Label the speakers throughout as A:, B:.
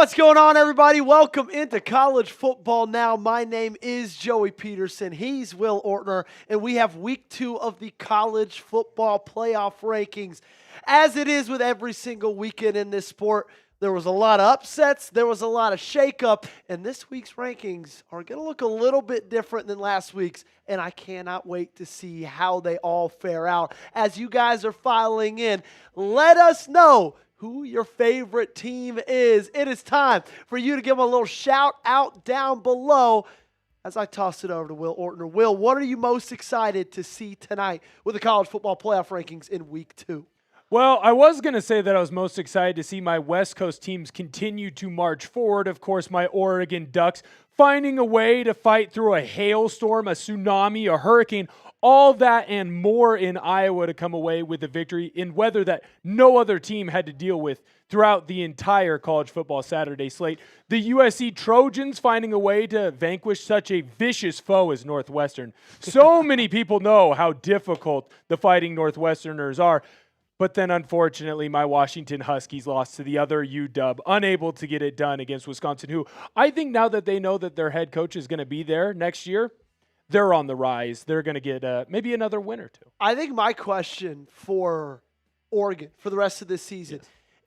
A: What's going on, everybody? Welcome into College Football Now. My name is Joey Peterson. He's Will Ortner, and we have week 2 of the college football playoff rankings. As it is with every single weekend in this sport, there was a lot of upsets, there was a lot of shakeup, and this week's rankings are going to look a little bit different than last week's, and I cannot wait to see how they all fare out. As you guys are filing in, let us know who your favorite team is. It is time for you to give them a little shout out down below as I toss it over to Will Ortner. Will, what are you most excited to see tonight with the college football playoff rankings in week 2?
B: Well, I was going to say that I was most excited to see my West Coast teams continue to march forward. Of course, my Oregon Ducks finding a way to fight through a hailstorm, a tsunami, a hurricane, all that and more in Iowa to come away with a victory in weather that no other team had to deal with throughout the entire college football Saturday slate. The USC Trojans finding a way to vanquish such a vicious foe as Northwestern. So many people know how difficult the Fighting Northwesterners are. But then, unfortunately, my Washington Huskies lost to the other UW, unable to get it done against Wisconsin, who I think now that they know that their head coach is going to be there next year, they're on the rise. They're going to get maybe another win or two.
A: I think my question for Oregon for the rest of this season,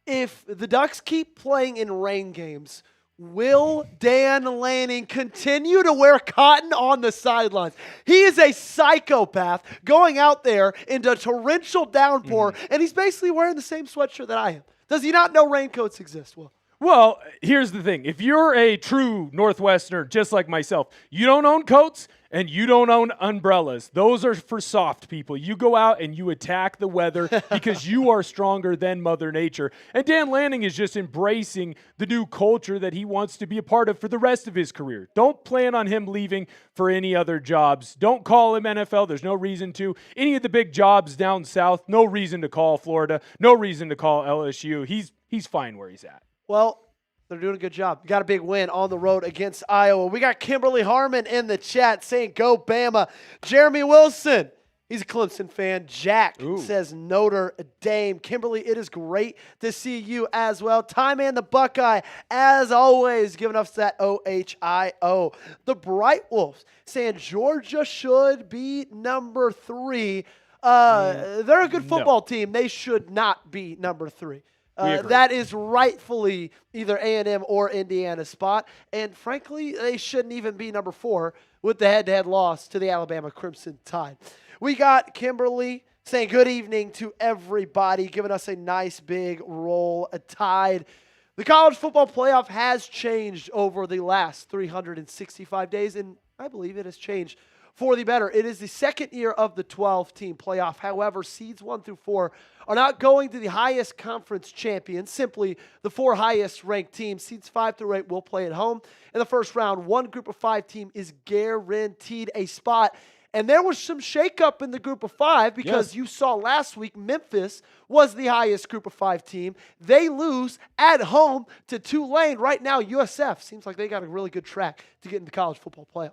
A: if the Ducks keep playing in rain games, will Dan Lanning continue to wear cotton on the sidelines? He is a psychopath going out there into torrential downpour, and he's basically wearing the same sweatshirt that I am. Does he not know raincoats exist?
B: Well, here's the thing. If you're a true Northwesterner, just like myself, you don't own coats and you don't own umbrellas. Those are for soft people. You go out and you attack the weather because you are stronger than Mother Nature. And Dan Lanning is just embracing the new culture that he wants to be a part of for the rest of his career. Don't plan on him leaving for any other jobs. Don't call him NFL. There's no reason to. Any of the big jobs down south, no reason to call Florida. No reason to call LSU. He's fine where he's at.
A: Well, they're doing a good job. Got a big win on the road against Iowa. We got Kimberly Harmon in the chat saying, go Bama. Jeremy Wilson, he's a Clemson fan. Jack says Notre Dame. Kimberly, it is great to see you as well. Ty Man the Buckeye, as always, giving us that OHIO. The Bright Wolves saying Georgia should be number 3. They're a good football team. They should not be number 3. That is rightfully either A&M or Indiana's spot. And frankly, they shouldn't even be number 4 with the head-to-head loss to the Alabama Crimson Tide. We got Kimberly saying good evening to everybody, giving us a nice big roll, a Tide. The college football playoff has changed over the last 365 days, and I believe it has changed for the better. It is the second year of the 12-team playoff. However, seeds 1 through 4 are not going to the highest conference champions. Simply, the 4 highest-ranked teams, seeds 5 through 8, will play at home. In the first round, one group of 5 team is guaranteed a spot. And there was some shakeup in the group of 5 because you saw last week Memphis was the highest group of 5 team. They lose at home to Tulane. Right now, USF seems like they got a really good track to get in the college football playoff.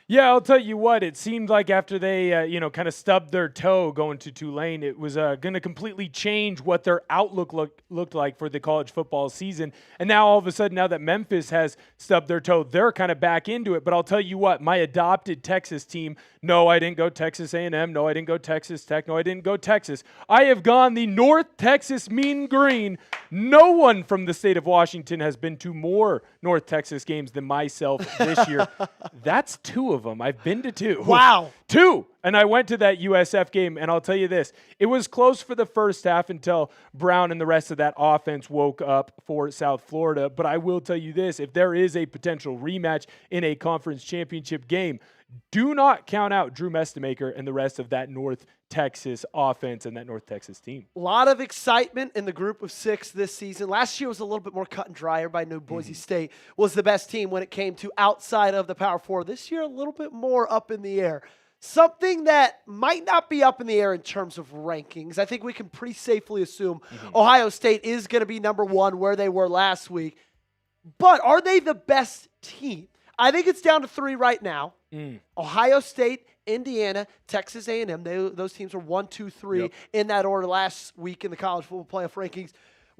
B: Yeah, I'll tell you what, it seemed like after they, kind of stubbed their toe going to Tulane, it was going to completely change what their outlook looked like for the college football season. And now all of a sudden, now that Memphis has stubbed their toe, they're kind of back into it. But I'll tell you what, my adopted Texas team, no, I didn't go Texas A&M. No, I didn't go Texas Tech. No, I didn't go Texas. I have gone the North Texas Mean Green. No one from the state of Washington has been to more North Texas games than myself this year. That's 2 of them. I've been to 2.
A: Wow.
B: 2. And I went to that USF game, and I'll tell you this. It was close for the first half until Brown and the rest of that offense woke up for South Florida. But I will tell you this. If there is a potential rematch in a conference championship game, do not count out Drew Mestemaker and the rest of that North Texas offense and that North Texas team.
A: A lot of excitement in the group of 6 this season. Last year was a little bit more cut and dry. Everybody knew Boise State was the best team when it came to outside of the Power 4. This year, a little bit more up in the air. Something that might not be up in the air in terms of rankings. I think we can pretty safely assume Ohio State is going to be number 1 where they were last week. But are they the best team? I think it's down to 3 right now. Ohio State, Indiana, Texas A&M. Those teams are 1, 2, 3 in that order last week in the college football playoff rankings.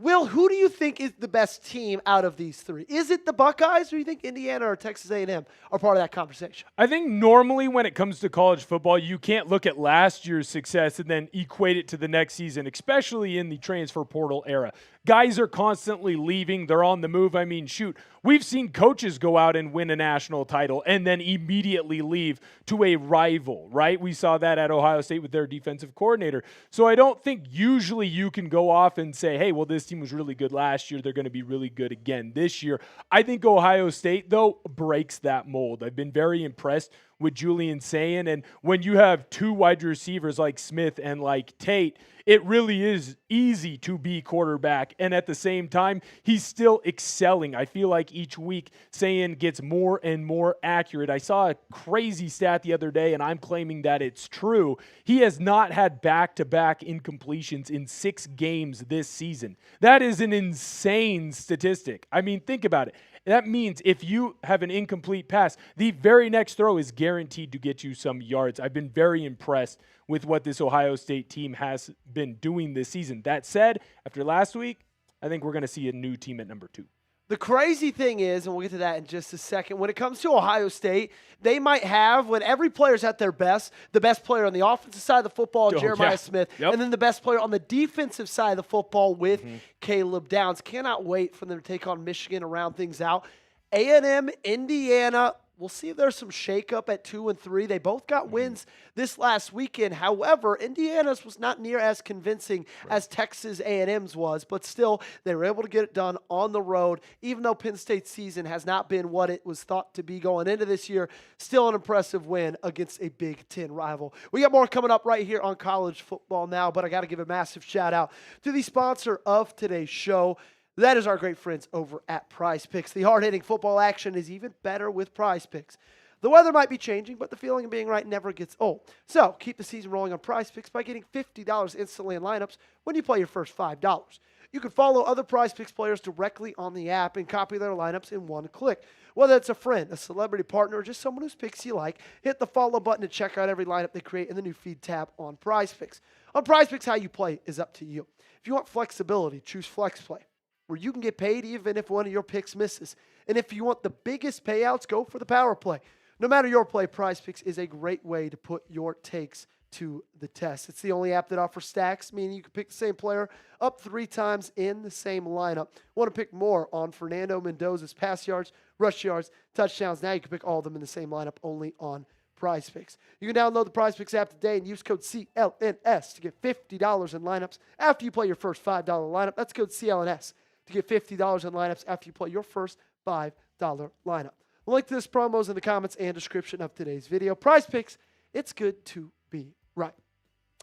A: Will, who do you think is the best team out of these three? Is it the Buckeyes, or do you think Indiana or Texas A&M are part of that conversation?
B: I think normally when it comes to college football, you can't look at last year's success and then equate it to the next season, especially in the transfer portal era. Guys are constantly leaving. They're on the move. I mean, shoot, we've seen coaches go out and win a national title and then immediately leave to a rival, right? We saw that at Ohio State with their defensive coordinator. So I don't think usually you can go off and say, hey, well, this team was really good last year. They're going to be really good again this year. I think Ohio State, though, breaks that mold. I've been very impressed with Julian Sayin. And when you have two wide receivers like Smith and like Tate, it really is easy to be quarterback. And at the same time, he's still excelling. I feel like each week Sayin gets more and more accurate. I saw a crazy stat the other day, and I'm claiming that it's true. He has not had back-to-back incompletions in 6 games this season. That is an insane statistic. I mean, think about it. That means if you have an incomplete pass, the very next throw is guaranteed to get you some yards. I've been very impressed with what this Ohio State team has been doing this season. That said, after last week, I think we're going to see a new team at number 2.
A: The crazy thing is, and we'll get to that in just a second, when it comes to Ohio State, they might have, when every player's at their best, the best player on the offensive side of the football, Jeremiah Smith, and then the best player on the defensive side of the football with Caleb Downs. Cannot wait for them to take on Michigan and round things out. A&M, Indiana, we'll see if there's some shakeup at 2 and 3. They both got wins this last weekend. However, Indiana's was not near as convincing as Texas A&M's was, but still, they were able to get it done on the road. Even though Penn State's season has not been what it was thought to be going into this year, still an impressive win against a Big Ten rival. We got more coming up right here on College Football Now, but I got to give a massive shout out to the sponsor of today's show. That is our great friends over at Prize Picks. The hard-hitting football action is even better with Prize Picks. The weather might be changing, but the feeling of being right never gets old. So keep the season rolling on Prize Picks by getting $50 instantly in lineups when you play your first $5. You can follow other Prize Picks players directly on the app and copy their lineups in one click. Whether it's a friend, a celebrity partner, or just someone whose picks you like, hit the follow button to check out every lineup they create in the new feed tab on Prize Picks. On Prize Picks, how you play is up to you. If you want flexibility, choose Flex Play, where you can get paid even if one of your picks misses. And if you want the biggest payouts, go for the power play. No matter your play, Prize Picks is a great way to put your takes to the test. It's the only app that offers stacks, meaning you can pick the same player up 3 times in the same lineup. Want to pick more on Fernando Mendoza's pass yards, rush yards, touchdowns? Now you can pick all of them in the same lineup only on Prize Picks. You can download the Prize Picks app today and use code CLNS to get $50 in lineups after you play your first $5 lineup. That's code CLNS to get $50 in lineups after you play your first $5 lineup. The link to this promo is in the comments and description of today's video. Prize Picks, it's good to be right.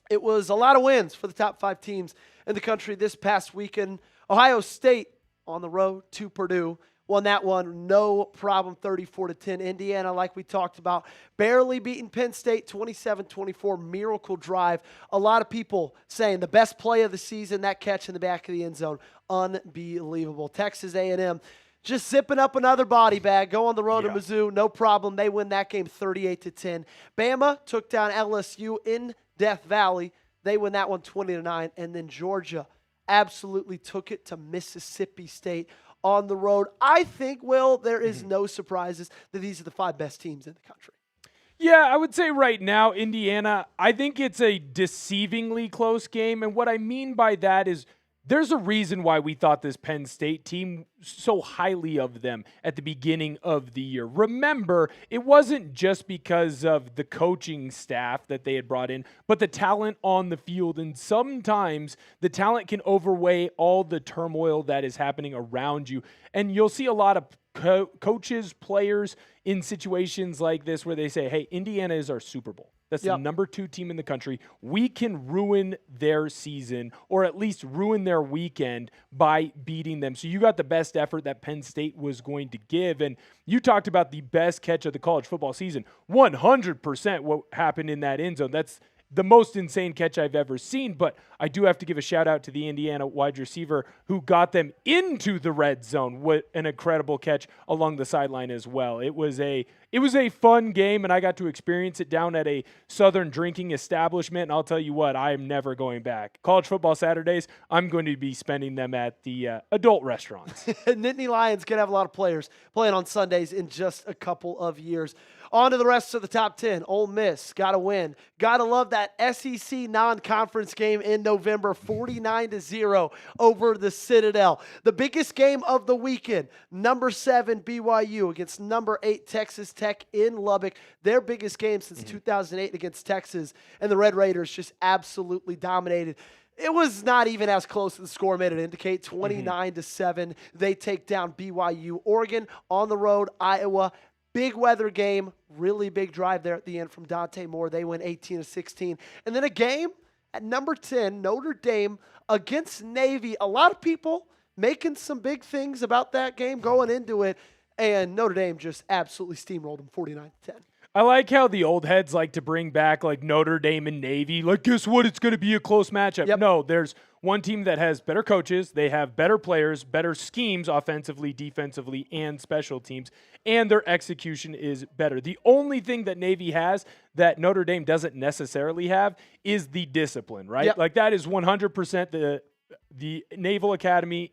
A: It was a lot of wins for the top 5 teams in the country this past weekend. Ohio State on the road to Purdue won that one, no problem, 34-10. Indiana, like we talked about, barely beating Penn State, 27-24, miracle drive. A lot of people saying the best play of the season, that catch in the back of the end zone, unbelievable. Texas A&M just zipping up another body bag, go on the road to Mizzou, no problem. They win that game 38-10. Bama took down LSU in Death Valley. They win that one 20-9. And then Georgia absolutely took it to Mississippi State on the road. I think, Will, there is no surprises that these are the 5 best teams in the country.
B: Yeah, I would say right now, Indiana, I think it's a deceivingly close game. And what I mean by that is there's a reason why we thought this Penn State team so highly of them at the beginning of the year. Remember, it wasn't just because of the coaching staff that they had brought in, but the talent on the field. And sometimes the talent can overweigh all the turmoil that is happening around you. And you'll see a lot of coaches, players in situations like this where they say, hey, Indiana is our Super Bowl. That's the number 2 team in the country. We can ruin their season or at least ruin their weekend by beating them. So you got the best effort that Penn State was going to give. And you talked about the best catch of the college football season. 100% what happened in that end zone. That's the most insane catch I've ever seen. But I do have to give a shout out to the Indiana wide receiver who got them into the red zone. What an incredible catch along the sideline as well. It was a fun game, and I got to experience it down at a Southern drinking establishment. And I'll tell you what, I am never going back. College football Saturdays, I'm going to be spending them at the adult restaurants.
A: Nittany Lions going to have a lot of players playing on Sundays in just a couple of years. On to the rest of the top 10. Ole Miss got to win. Got to love that SEC non-conference game in November, 49-0 over the Citadel. The biggest game of the weekend, number 7 BYU against number 8 Texas Tech in Lubbock. Their biggest game since 2008 against Texas, and the Red Raiders just absolutely dominated. It was not even as close as the score made it indicate. 29-7. They take down BYU. Oregon on the road, Iowa. Big weather game, really big drive there at the end from Dante Moore. They win 18-16. And then a game at number 10, Notre Dame against Navy. A lot of people making some big things about that game going into it, and Notre Dame just absolutely steamrolled them 49-10.
B: I like how the old heads like to bring back like Notre Dame and Navy. Like, guess what? It's going to be a close matchup.
A: Yep.
B: No, there's one team that has better coaches. They have better players, better schemes offensively, defensively, and special teams, and their execution is better. The only thing that Navy has that Notre Dame doesn't necessarily have is the discipline, right?
A: Yep.
B: Like that is 100% the Naval Academy,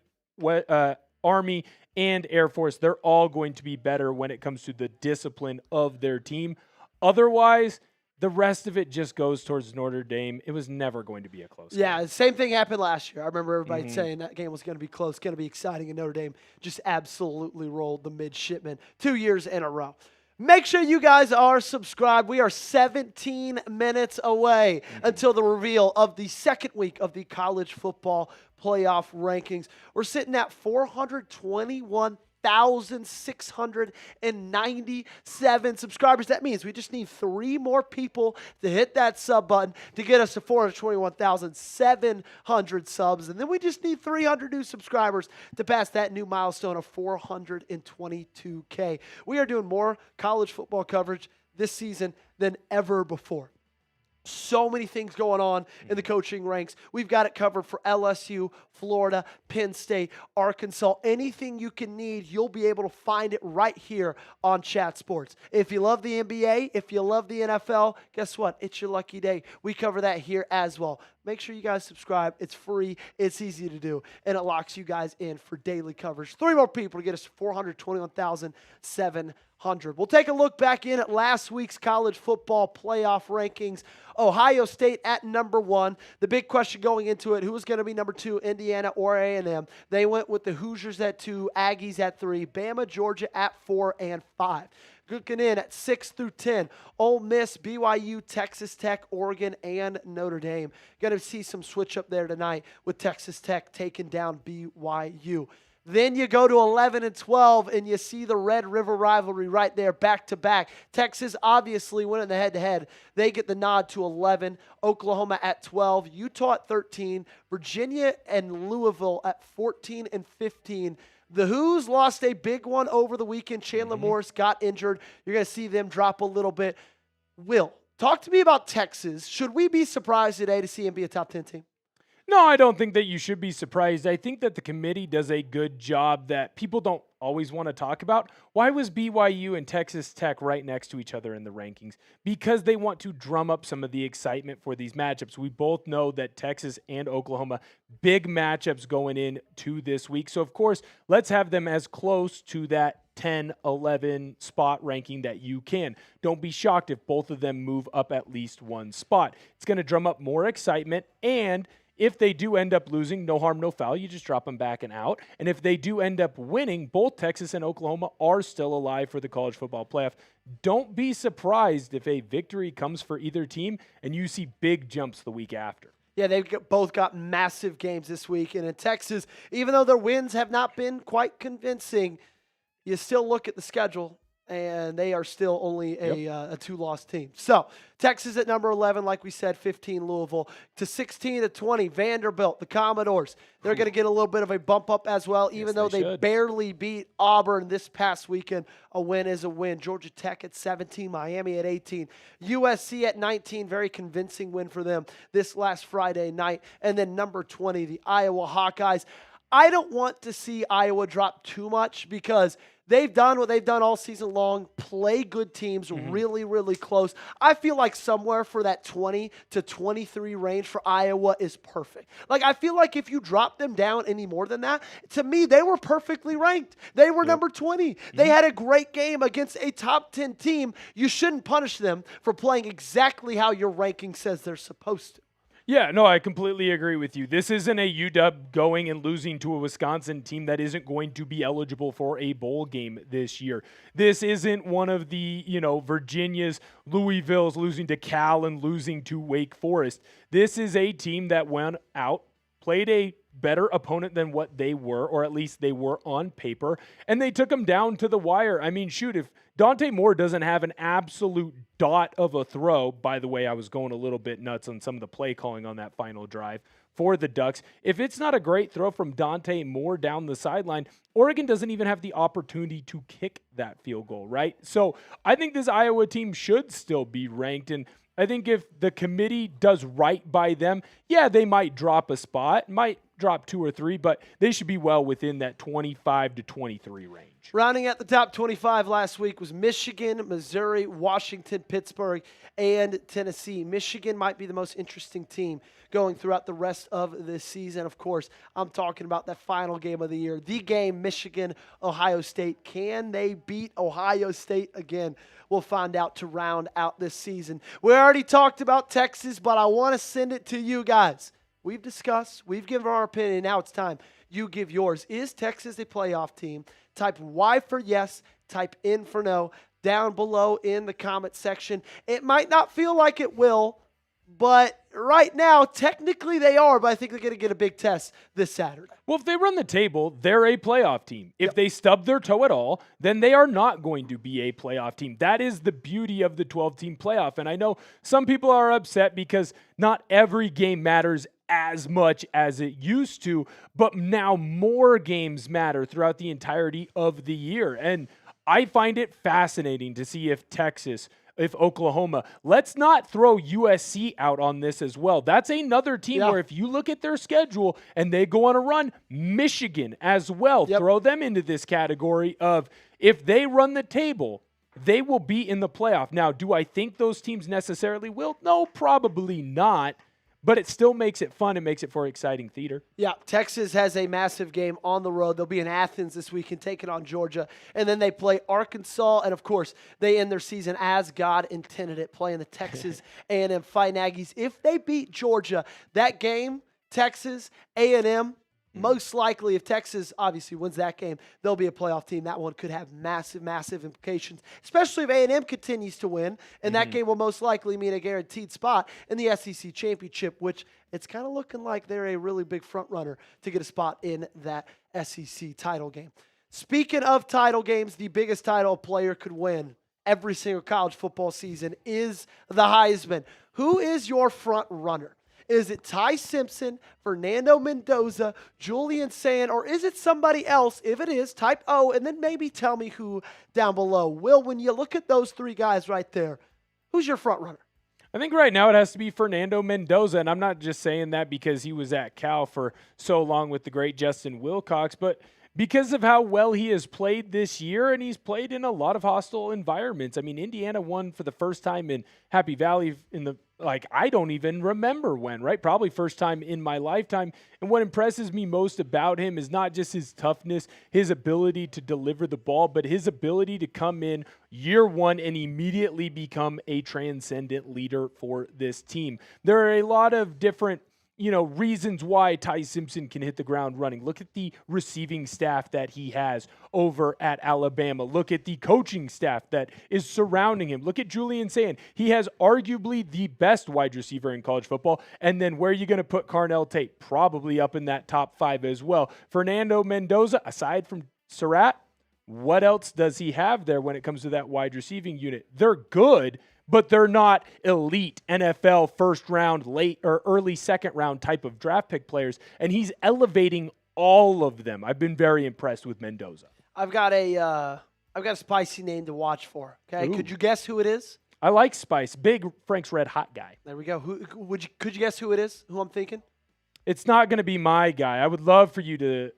B: Army, and Air Force. They're all going to be better when it comes to the discipline of their team. Otherwise, the rest of it just goes towards Notre Dame. It was never going to be a close game.
A: Yeah, same thing happened last year. I remember everybody saying that game was going to be close, going to be exciting, and Notre Dame just absolutely rolled the midshipmen 2 years in a row. Make sure you guys are subscribed. We are 17 minutes away until the reveal of the second week of the college football playoff rankings. We're sitting at 421,697 subscribers. That means we just need 3 more people to hit that sub button to get us to 421,700 subs. And then we just need 300 new subscribers to pass that new milestone of 422K. We are doing more college football coverage this season than ever before. So many things going on in the coaching ranks. We've got it covered for LSU, Florida, Penn State, Arkansas. Anything you can need, you'll be able to find it right here on Chat Sports. If you love the NBA, if you love the NFL, guess what? It's your lucky day. We cover that here as well. Make sure you guys subscribe. It's free. It's easy to do. And it locks you guys in for daily coverage. 3 more people to get us to 421,700. We'll take a look back in at last week's college football playoff rankings. Ohio State at number 1. The big question going into it, who was going to be number 2, Indiana or A&M? They went with the Hoosiers at 2, Aggies at 3, Bama, Georgia at 4 and 5. Looking in at 6 through 10, Ole Miss, BYU, Texas Tech, Oregon, and Notre Dame. Going to see some switch up there tonight with Texas Tech taking down BYU. Then you go to 11 and 12, and you see the Red River rivalry right there, back-to-back. Texas obviously winning the head-to-head. They get the nod to 11. Oklahoma at 12. Utah at 13. Virginia and Louisville at 14 and 15. The Hoos lost a big one over the weekend. Chandler Morris got injured. You're going to see them drop a little bit. Will, talk to me about Texas. Should we be surprised today to see him be a top 10 team?
B: No, I don't think that you should be surprised. I think that the committee does a good job that people don't always want to talk about. Why was BYU and Texas Tech right next to each other in the rankings? Because they want to drum up some of the excitement for these matchups. We both know that Texas and Oklahoma, big matchups going into this week. So, of course, let's have them as close to that 10, 11 spot ranking that you can. Don't be shocked if both of them move up at least one spot. It's going to drum up more excitement, and if they do end up losing, no harm, no foul. You just drop them back and out. And if they do end up winning, both Texas and Oklahoma are still alive for the college football playoff. Don't be surprised if a victory comes for either team and you see big jumps the week after.
A: Yeah, they've both got massive games this week. And in Texas, even though their wins have not been quite convincing, you still look at the schedule. and they are still only a two-loss team. So Texas at number 11, like we said, 15 Louisville. To 16 to 20, Vanderbilt, the Commodores. They're going to get a little bit of a bump up as well, even though they barely beat Auburn this past weekend. A win is a win. Georgia Tech at 17, Miami at 18, USC at 19. Very convincing win for them this last Friday night. And then number 20, the Iowa Hawkeyes. I don't want to see Iowa drop too much because they've done what they've done all season long, play good teams really, really close. I feel like somewhere for that 20 to 23 range for Iowa is perfect. Like, I feel like if you drop them down any more than that, to me, they were perfectly ranked. They were number 20. They had a great game against a top 10 team. You shouldn't punish them for playing exactly how your ranking says they're supposed to.
B: Yeah, no, I completely agree with you. This isn't a UW going and losing to a Wisconsin team that isn't going to be eligible for a bowl game this year. This isn't one of the, Virginia's, Louisville's losing to Cal and losing to Wake Forest. This is a team that went out, played a better opponent than what they were, or at least they were on paper, and they took them down to the wire. I mean, shoot, if Dante Moore doesn't have an absolute dot of a throw, by the way, I was going a little bit nuts on some of the play calling on that final drive for the Ducks. If it's not a great throw from Dante Moore down the sideline, Oregon doesn't even have the opportunity to kick that field goal, right? So I think this Iowa team should still be ranked, and I think if the committee does right by them, yeah, they might drop a spot, might drop 2 or 3, but they should be well within that 25 to 23 range.
A: Rounding out the top 25 last week was Michigan, Missouri, Washington, Pittsburgh, and Tennessee. Michigan might be the most interesting team going throughout the rest of this season. Of course, I'm talking about that final game of the year, the game, Michigan-Ohio State. Can they beat Ohio State again? We'll find out to round out this season. We already talked about Texas, but I want to send it to you guys. We've discussed, we've given our opinion. Now it's time you give yours. Is Texas a playoff team? Type Y for yes, type N for no, down below in the comment section. It might not feel like it will, but right now, technically they are, but I think they're going to get a big test this Saturday.
B: Well, if they run the table, they're a playoff team. If they stub their toe at all, then they are not going to be a playoff team. That is the beauty of the 12-team playoff. And I know some people are upset because not every game matters as much as it used to, but now more games matter throughout the entirety of the year. And I find it fascinating to see if Texas, if Oklahoma, let's not throw USC out on this as well. That's another team where if you look at their schedule and they go on a run, Michigan as well, throw them into this category of if they run the table, they will be in the playoff. Now, do I think those teams necessarily will? No, probably not. But it still makes it fun and makes it for exciting theater.
A: Yeah, Texas has a massive game on the road. They'll be in Athens this weekend, taking on Georgia. And then they play Arkansas. And, of course, they end their season as God intended it, playing the Texas A&M Fighting Aggies. If they beat Georgia, that game, Texas, A&M, most likely, if Texas obviously wins that game, they'll be a playoff team. That one could have massive, massive implications, especially if A&M continues to win. And that game will most likely mean a guaranteed spot in the SEC championship, which it's kind of looking like they're a really big front runner to get a spot in that SEC title game. Speaking of title games, the biggest title a player could win every single college football season is the Heisman. Who is your front runner? Is it Ty Simpson, Fernando Mendoza, Julian Sand, or is it somebody else? If it is, type O, and then maybe tell me who down below. Will, when you look at those three guys right there, who's your front runner?
B: I think right now it has to be Fernando Mendoza, and I'm not just saying that because he was at Cal for so long with the great Justin Wilcox, but because of how well he has played this year, and he's played in a lot of hostile environments. I mean, Indiana won for the first time in Happy Valley I don't even remember when, right? Probably first time in my lifetime. And what impresses me most about him is not just his toughness, his ability to deliver the ball, but his ability to come in year one and immediately become a transcendent leader for this team. There are a lot of different reasons why Ty Simpson can hit the ground running. Look at the receiving staff that he has over at Alabama. Look at the coaching staff that is surrounding him. Look at Julian Sand. He has arguably the best wide receiver in college football. And then where are you going to put Carnell Tate? Probably up in that top 5 as well. Fernando Mendoza, aside from Surratt, what else does he have there when it comes to that wide receiving unit? They're good, but they're not elite NFL first round, late or early second round type of draft pick players. And he's elevating all of them. I've been very impressed with Mendoza.
A: I've got a spicy name to watch for. Okay, Could you guess who it is?
B: I like Spice, big Frank's Red Hot guy.
A: There we go. Could you guess who it is? Who I'm thinking?
B: It's not going to be my guy. I would love for you to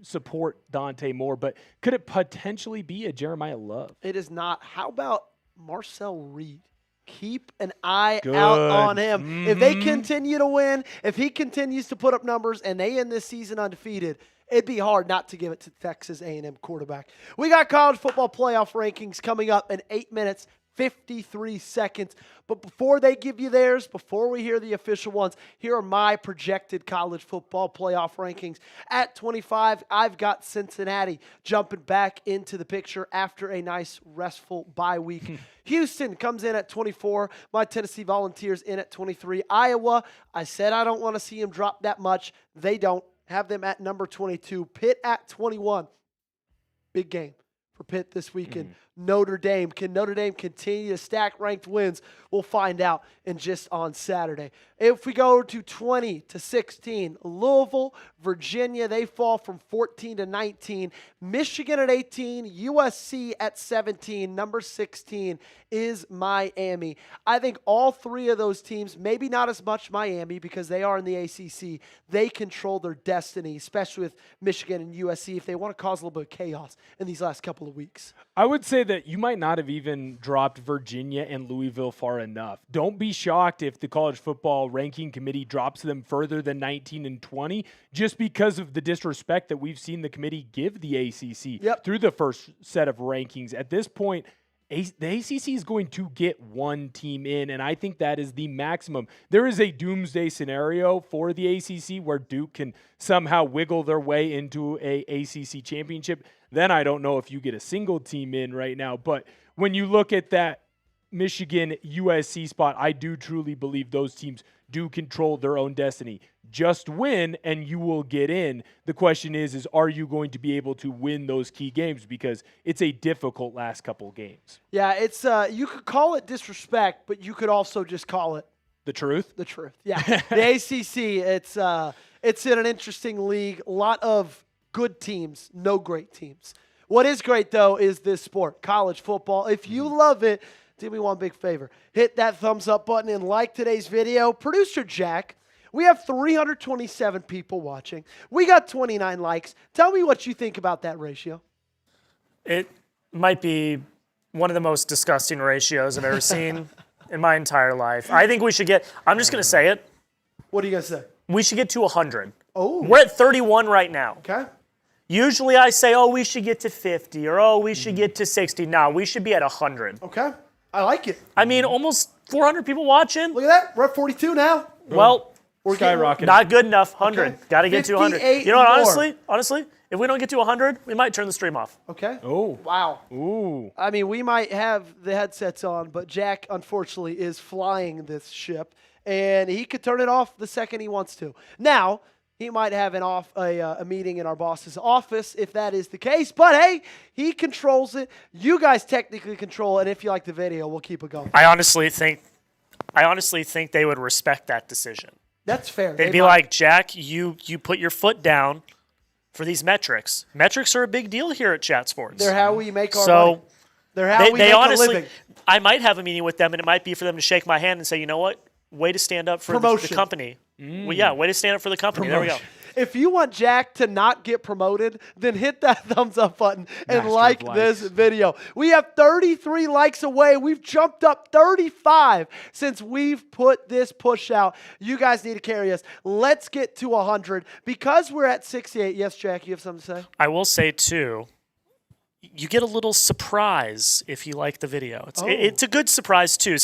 B: support Dante more, but could it potentially be a Jeremiah Love?
A: It is not. How about Marcel Reed? Keep an eye out on him. Mm-hmm. If they continue to win, if he continues to put up numbers and they end this season undefeated, it'd be hard not to give it to Texas A&M quarterback. We got college football playoff rankings coming up in 8 minutes, 53 seconds. But before they give you theirs, before we hear the official ones, here are my projected college football playoff rankings. At 25, I've got Cincinnati jumping back into the picture after a nice restful bye week. Houston comes in at 24. My Tennessee Volunteers in at 23. Iowa, I said I don't want to see them drop that much. They don't. Have them at number 22. Pitt at 21. Big game for Pitt this weekend. Notre Dame. Can Notre Dame continue to stack ranked wins? We'll find out in just on Saturday. If we go to 20 to 16, Louisville, Virginia, they fall from 14 to 19. Michigan at 18, USC at 17. Number 16 is Miami. I think all three of those teams, maybe not as much Miami because they are in the ACC, they control their destiny, especially with Michigan and USC if they want to cause a little bit of chaos in these last couple of weeks.
B: I would say that you might not have even dropped Virginia and Louisville far enough. Don't be shocked if the college football ranking committee drops them further than 19 and 20 just because of the disrespect that we've seen the committee give the ACC through the first set of rankings. At this point, the ACC is going to get one team in, and I think that is the maximum. There is a doomsday scenario for the ACC where Duke can somehow wiggle their way into a ACC championship. Then I don't know if you get a single team in right now. But when you look at that Michigan USC spot, I do truly believe those teams do control their own destiny. Just win and you will get in. The question is are you going to be able to win those key games? Because it's a difficult last couple games.
A: Yeah, it's you could call it disrespect, but you could also just call it
B: the truth.
A: The truth. Yeah. The ACC, it's in an interesting league. A lot of good teams, no great teams. What is great, though, is this sport, college football. If you love it, do me one big favor. Hit that thumbs up button and like today's video. Producer Jack, we have 327 people watching. We got 29 likes. Tell me what you think about that ratio.
C: It might be one of the most disgusting ratios I've ever seen in my entire life. I think we should get, I'm just going to say it.
A: What are you going to say?
C: We should get to 100.
A: Oh.
C: We're at 31 right now.
A: Okay.
C: Usually I say, we should get to 50 or, we should get to 60. No, we should be at 100.
A: Okay. I like it.
C: I mean, almost 400 people watching.
A: Look at that. We're at 42 now.
C: Well,
B: we're skyrocketing.
C: Not good enough. 100.
A: Okay.
C: Got to get to 100. You know what, honestly, if we don't get to 100, we might turn the stream off.
A: Okay.
B: Oh.
A: Wow.
B: Ooh.
A: I mean, we might have the headsets on, but Jack, unfortunately, is flying this ship, and he could turn it off the second he wants to. Now, he might have a meeting in our boss's office if that is the case. But, hey, he controls it. You guys technically control it. And if you like the video, we'll keep it going.
C: I honestly think they would respect that decision.
A: That's fair.
C: They'd be like, Jack, you put your foot down for these metrics. Metrics are a big deal here at Chat Sports.
A: They're how we make our money. They're how we make
C: honestly,
A: a living.
C: I might have a meeting with them, and it might be for them to shake my hand and say, you know what? Way to stand up for the company. Well, yeah, way to stand up for the company. There we go.
A: If you want Jack to not get promoted, then hit that thumbs up button and like this video. We have 33 likes away. We've jumped up 35 since we've put this push out. You guys need to carry us. Let's get to 100. Because we're at 68. Yes, Jack, you have something to say?
C: I will say, too, you get a little surprise if you like the video. It's a good surprise, too.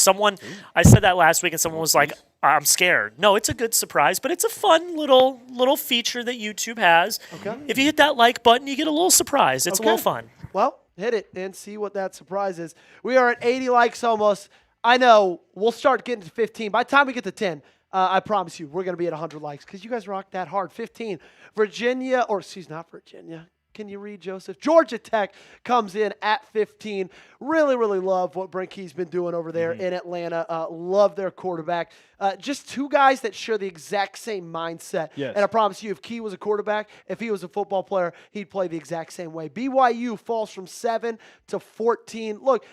C: I said that last week, and someone was like, I'm scared. No, it's a good surprise, but it's a fun little feature that YouTube has. Okay. If you hit that like button, you get a little surprise. It's a little fun.
A: Well, hit it and see what that surprise is. We are at 80 likes almost. I know we'll start getting to 15. By the time we get to 10, I promise you, we're going to be at 100 likes because you guys rocked that hard. 15. Not Virginia. Can you read, Joseph? Georgia Tech comes in at 15. Really, really love what Brinke's been doing over there in Atlanta. Love their quarterback. Just two guys that share the exact same mindset.
B: Yes.
A: And I promise you, if Key was a quarterback, if he was a football player, he'd play the exact same way. BYU falls from 7 to 14. Look,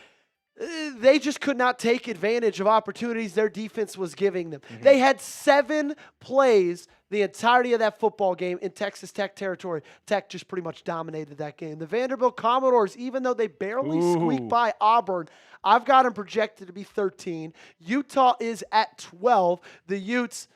A: they just could not take advantage of opportunities their defense was giving them. They had 7 plays the entirety of that football game in Texas Tech territory. Tech just pretty much dominated that game. The Vanderbilt Commodores, even though they barely squeaked by Auburn, I've got them projected to be 13. Utah is at 12. The Utes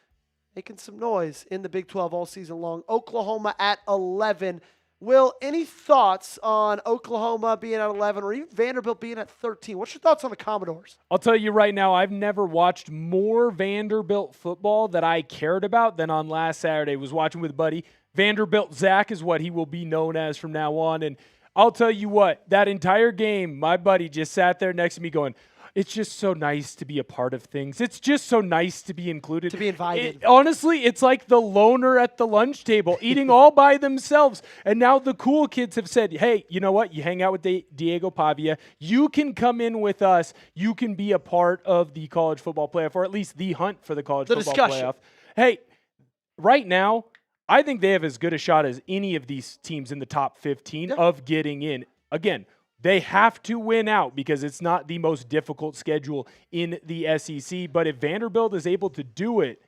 A: making some noise in the Big 12 all season long. Oklahoma at 11. Will, any thoughts on Oklahoma being at 11 or even Vanderbilt being at 13? What's your thoughts on the Commodores?
B: I'll tell you right now, I've never watched more Vanderbilt football that I cared about than on last Saturday. I was watching with a buddy. Vanderbilt Zach is what he will be known as from now on. And I'll tell you what, that entire game, my buddy just sat there next to me going, it's just so nice to be a part of things. It's just so nice to be included.
A: To be invited.
B: Honestly, it's like the loner at the lunch table eating all by themselves. And now the cool kids have said, hey, you know what? You hang out with Diego Pavia. You can come in with us. You can be a part of the college football playoff, or at least the hunt for the college football playoff. Hey, right now, I think they have as good a shot as any of these teams in the top 15 of getting in. Again, they have to win out because it's not the most difficult schedule in the SEC. But if Vanderbilt is able to do it,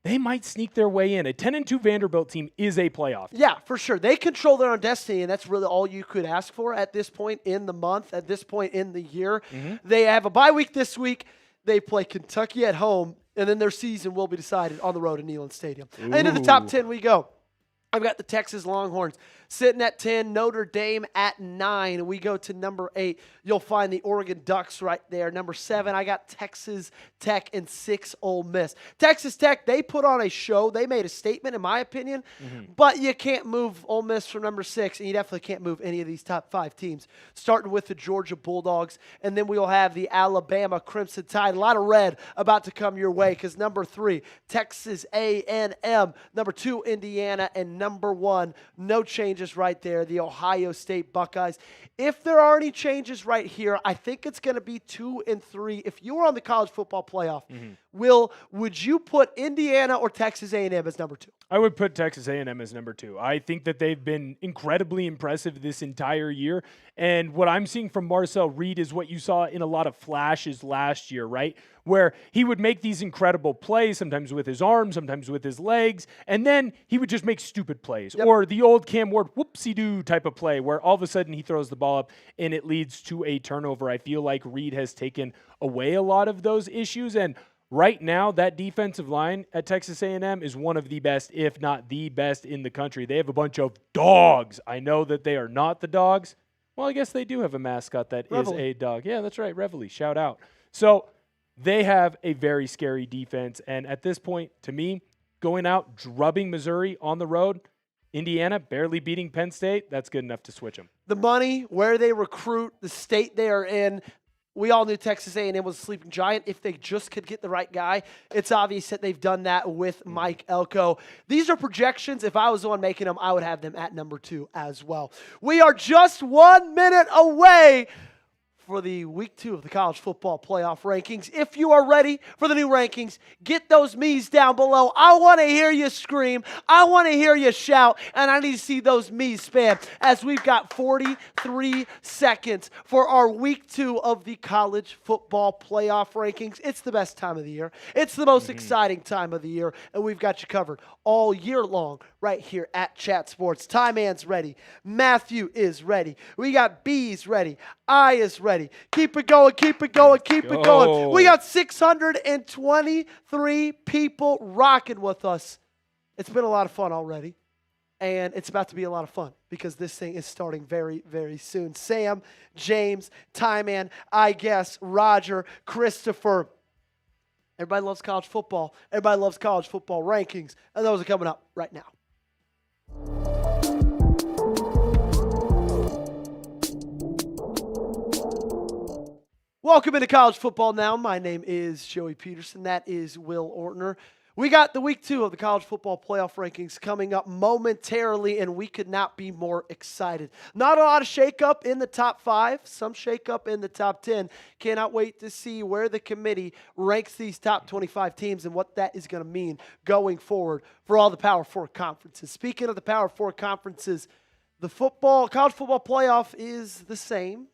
B: they might sneak their way in. A 10-2 Vanderbilt team is a playoff.
A: Yeah, for sure. They control their own destiny, and that's really all you could ask for at this point in the month, at this point in the year. They have a bye week this week. They play Kentucky at home, and then their season will be decided on the road in Neyland Stadium. Into the top 10 we go. I've got the Texas Longhorns sitting at 10, Notre Dame at 9. We go to number 8. You'll find the Oregon Ducks right there. Number 7, I got Texas Tech, and 6, Ole Miss. Texas Tech, they put on a show. They made a statement, in my opinion, but you can't move Ole Miss from number 6, and you definitely can't move any of these top 5 teams, starting with the Georgia Bulldogs, and then we'll have the Alabama Crimson Tide. A lot of red about to come your way because number 3, Texas A&M, number 2, Indiana, and number 1, no changes right there, the Ohio State Buckeyes. If there are any changes right here, I think it's going to be 2 and 3. If you were on the college football playoff, Will, would you put Indiana or Texas A&M as number 2?
B: I would put Texas A&M as number 2. I think that they've been incredibly impressive this entire year. And what I'm seeing from Marcel Reed is what you saw in a lot of flashes last year, right? Where he would make these incredible plays, sometimes with his arms, sometimes with his legs, and then he would just make stupid plays. Or the old Cam Ward whoopsie-doo type of play where all of a sudden he throws the ball up and it leads to a turnover. I feel like Reed has taken away a lot of those issues, and right now, that defensive line at Texas A&M is one of the best, if not the best, in the country. They have a bunch of dogs. I know that they are not the dogs. Well, I guess they do have a mascot that is a dog. Yeah, that's right, Reveille. Shout out. So they have a very scary defense. And at this point, to me, going out, drubbing Missouri on the road, Indiana barely beating Penn State, that's good enough to switch them.
A: The money, where they recruit, the state they are in, we all knew Texas A&M was a sleeping giant if they just could get the right guy. It's obvious that they've done that with Mike Elko. These are projections. If I was the one making them, I would have them at number 2 as well. We are just 1 minute away for the week 2 of the college football playoff rankings. If you are ready for the new rankings, get those me's down below. I want to hear you scream. I want to hear you shout. And I need to see those me's spam as we've got 43 seconds for our week 2 of the college football playoff rankings. It's the best time of the year. It's the most exciting time of the year. And we've got you covered all year long right here at Chat Sports. Ty Man's ready. Matthew is ready. We got B's ready. I is ready. Keep it going, keep it going, keep it going. We got 623 people rocking with us. It's been a lot of fun already, and it's about to be a lot of fun because this thing is starting very, very soon. Sam, James, Tyman, I guess, Roger, Christopher. Everybody loves college football. Everybody loves college football rankings, and those are coming up right now. Welcome into College Football Now. My name is Joey Peterson. That is Will Ortner. We got the week 2 of the college football playoff rankings coming up momentarily, and we could not be more excited. Not a lot of shakeup in the top 5, some shakeup in the top 10. Cannot wait to see where the committee ranks these top 25 teams and what that is going to mean going forward for all the Power 4 conferences. Speaking of the Power 4 conferences, the college football playoff is the same,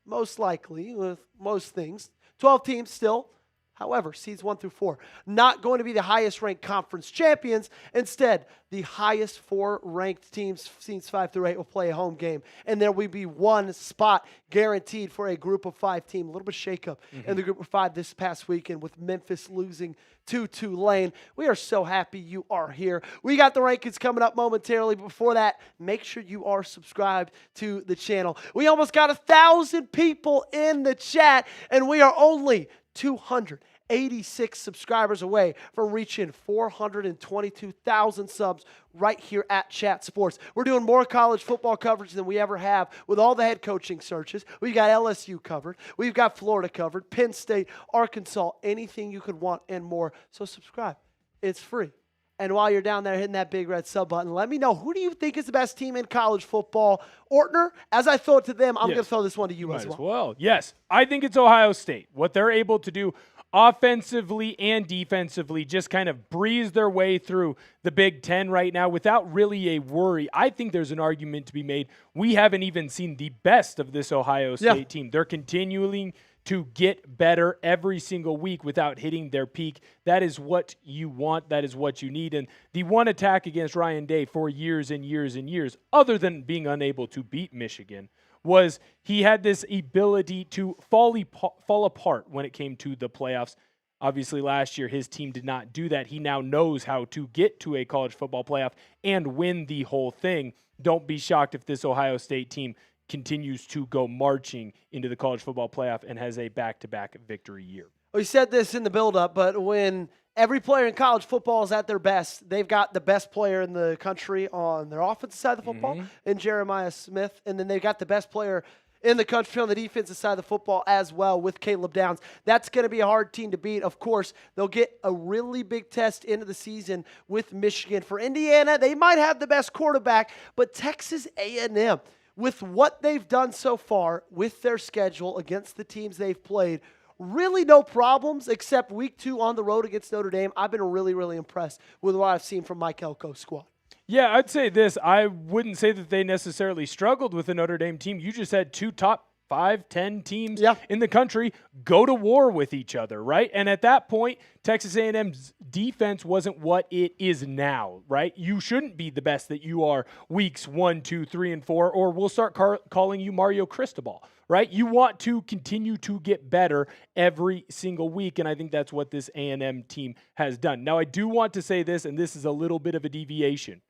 A: most likely, with most things. 12 teams still. However, seeds 1 through 4, not going to be the highest ranked conference champions. Instead, the highest 4 ranked teams, seeds 5 through 8, will play a home game. And there will be 1 spot guaranteed for a group of 5 team. A little bit of shakeup in the group of 5 this past weekend with Memphis losing to Tulane. We are so happy you are here. We got the rankings coming up momentarily. But before that, make sure you are subscribed to the channel. We almost got 1,000 people in the chat, and we are only 286 subscribers away from reaching 422,000 subs right here at Chat Sports. We're doing more college football coverage than we ever have with all the head coaching searches. We've got LSU covered. We've got Florida covered, Penn State, Arkansas, anything you could want and more. So subscribe. It's free. And while you're down there hitting that big red sub button, let me know, who do you think is the best team in college football? Ortner, as I throw it to them, I'm going to throw this one to you as well.
B: Yes, I think it's Ohio State. What they're able to do offensively and defensively, just kind of breeze their way through the Big Ten right now without really a worry. I think there's an argument to be made. We haven't even seen the best of this Ohio State team. They're continuing to get better every single week without hitting their peak. That is what you want. That is what you need. And the one attack against Ryan Day for years and years and years, other than being unable to beat Michigan, was he had this ability to fall apart when it came to the playoffs. Obviously, last year, his team did not do that. He now knows how to get to a college football playoff and win the whole thing. Don't be shocked if this Ohio State team continues to go marching into the college football playoff and has a back-to-back victory year.
A: We said this in the build-up, but when every player in college football is at their best, they've got the best player in the country on their offensive side of the football in Jeremiah Smith, and then they've got the best player in the country on the defensive side of the football as well with Caleb Downs. That's going to be a hard team to beat. Of course, they'll get a really big test into the season with Michigan. For Indiana, they might have the best quarterback, but Texas A&M, with what they've done so far with their schedule against the teams they've played, really no problems except week 2 on the road against Notre Dame. I've been really, really impressed with what I've seen from Mike Elko's squad.
B: Yeah, I'd say this. I wouldn't say that they necessarily struggled with the Notre Dame team. You just had 2 top 5, 10 teams in the country go to war with each other, right? And at that point, Texas A&M's defense wasn't what it is now, right? You shouldn't be the best that you are weeks 1, 2, 3, and 4, or we'll start calling you Mario Cristobal, right? You want to continue to get better every single week, and I think that's what this A&M team has done. Now, I do want to say this, and this is a little bit of a deviation.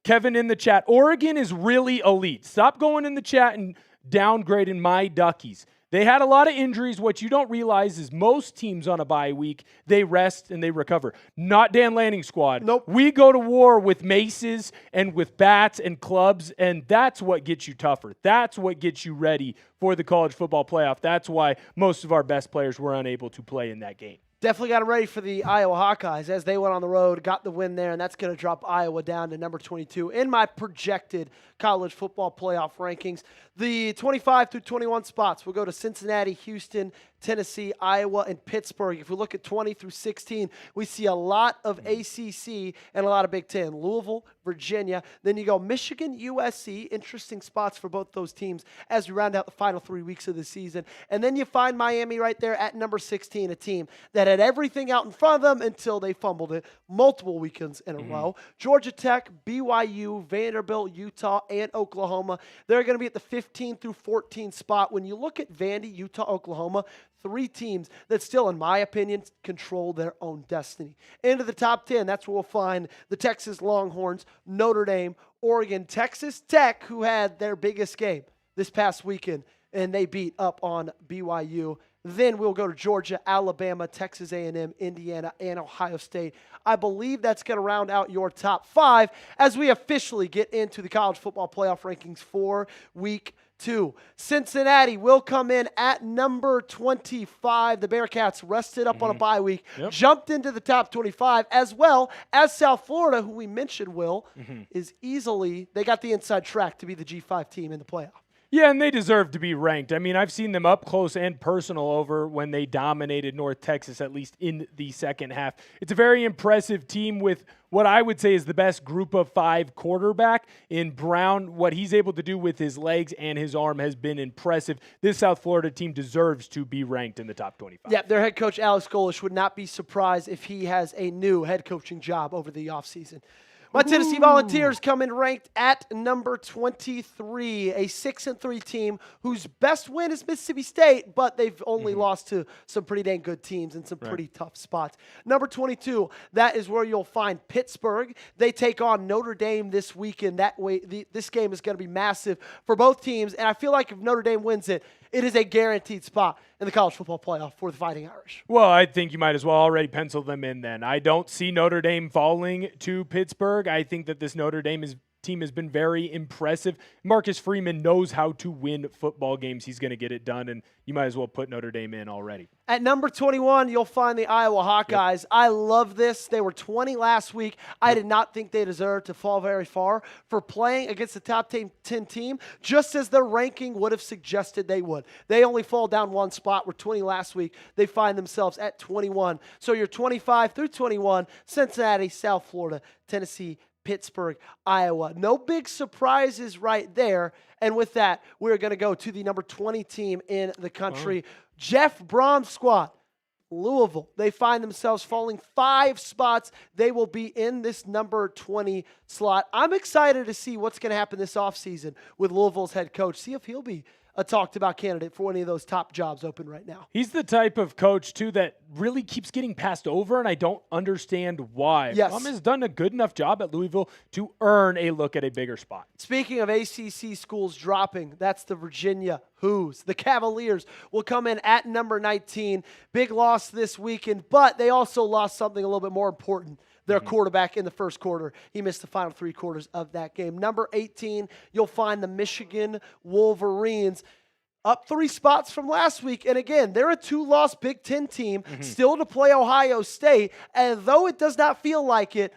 B: Kevin in the chat, Oregon is really elite. Stop going in the chat and downgrading my Duckies. They had a lot of injuries. What you don't realize is most teams on a bye week, they rest and they recover. Not Dan Lanning's squad.
A: Nope.
B: We go to war with maces and with bats and clubs, and that's what gets you tougher. That's what gets you ready for the college football playoff. That's why most of our best players were unable to play in that game.
A: Definitely got them ready for the Iowa Hawkeyes as they went on the road, got the win there, and that's going to drop Iowa down to number 22 in my projected college football playoff rankings. The 25 through 21 spots will go to Cincinnati, Houston, Tennessee, Iowa, and Pittsburgh. If we look at 20 through 16, we see a lot of ACC and a lot of Big Ten. Louisville, Virginia. Then you go Michigan, USC. Interesting spots for both those teams as we round out the final 3 weeks of the season. And then you find Miami right there at number 16, a team that had everything out in front of them until they fumbled it multiple weekends in a row. Georgia Tech, BYU, Vanderbilt, Utah, and Oklahoma. They're going to be at the 15 through 14 spot. When you look at Vandy, Utah, Oklahoma, 3 teams that still, in my opinion, control their own destiny. Into the top 10, that's where we'll find the Texas Longhorns, Notre Dame, Oregon, Texas Tech, who had their biggest game this past weekend, and they beat up on BYU. Then we'll go to Georgia, Alabama, Texas A&M, Indiana, and Ohio State. I believe that's going to round out your top 5 as we officially get into the college football playoff rankings for week 22. Cincinnati will come in at number 25. The Bearcats rested up on a bye week, jumped into the top 25, as well as South Florida, who we mentioned, Will, is easily, they got the inside track to be the G5 team in the playoff.
B: Yeah, and they deserve to be ranked. I mean, I've seen them up close and personal over when they dominated North Texas, at least in the second half. It's a very impressive team with what I would say is the best group of 5 quarterback in Brown. What he's able to do with his legs and his arm has been impressive. This South Florida team deserves to be ranked in the top 25.
A: Yeah, their head coach, Alex Golish, would not be surprised if he has a new head coaching job over the offseason. My Tennessee Volunteers come in ranked at number 23, a 6-3 team whose best win is Mississippi State, but they've only lost to some pretty dang good teams in some pretty tough spots. Number 22, that is where you'll find Pittsburgh. They take on Notre Dame this weekend. That way, this game is going to be massive for both teams, and I feel like if Notre Dame wins it, it is a guaranteed spot in the college football playoff for the Fighting Irish.
B: Well, I think you might as well already pencil them in then. I don't see Notre Dame falling to Pittsburgh. I think that this Notre Dame team has been very impressive. Marcus Freeman knows how to win football games. He's going to get it done, and you might as well put Notre Dame in already.
A: At number 21, you'll find the Iowa Hawkeyes. Yep. I love this. They were 20 last week. I did not think they deserved to fall very far for playing against the top 10 team, just as their ranking would have suggested they would. They only fall down one spot. We're 20 last week. They find themselves at 21. So you're 25 through 21, Cincinnati, South Florida, Tennessee, Pittsburgh, Iowa. No big surprises right there. And with that, we're going to go to the number 20 team in the country. Jeff Brom's squad, Louisville. They find themselves falling 5 spots. They will be in this number 20 slot. I'm excited to see what's going to happen this offseason with Louisville's head coach. See if he'll be a talked about candidate for any of those top jobs open right now.
B: He's the type of coach, too, that really keeps getting passed over, and I don't understand why.
A: Yes.
B: Has done a good enough job at Louisville to earn a look at a bigger spot.
A: Speaking of ACC schools dropping, that's the Virginia Hoos. The Cavaliers will come in at number 19. Big loss this weekend, but they also lost something a little bit more important. Their quarterback in the first quarter. He missed the final 3 quarters of that game. Number 18, you'll find the Michigan Wolverines. Up 3 spots from last week. And again, they're a 2-loss Big Ten team, still to play Ohio State. And though it does not feel like it,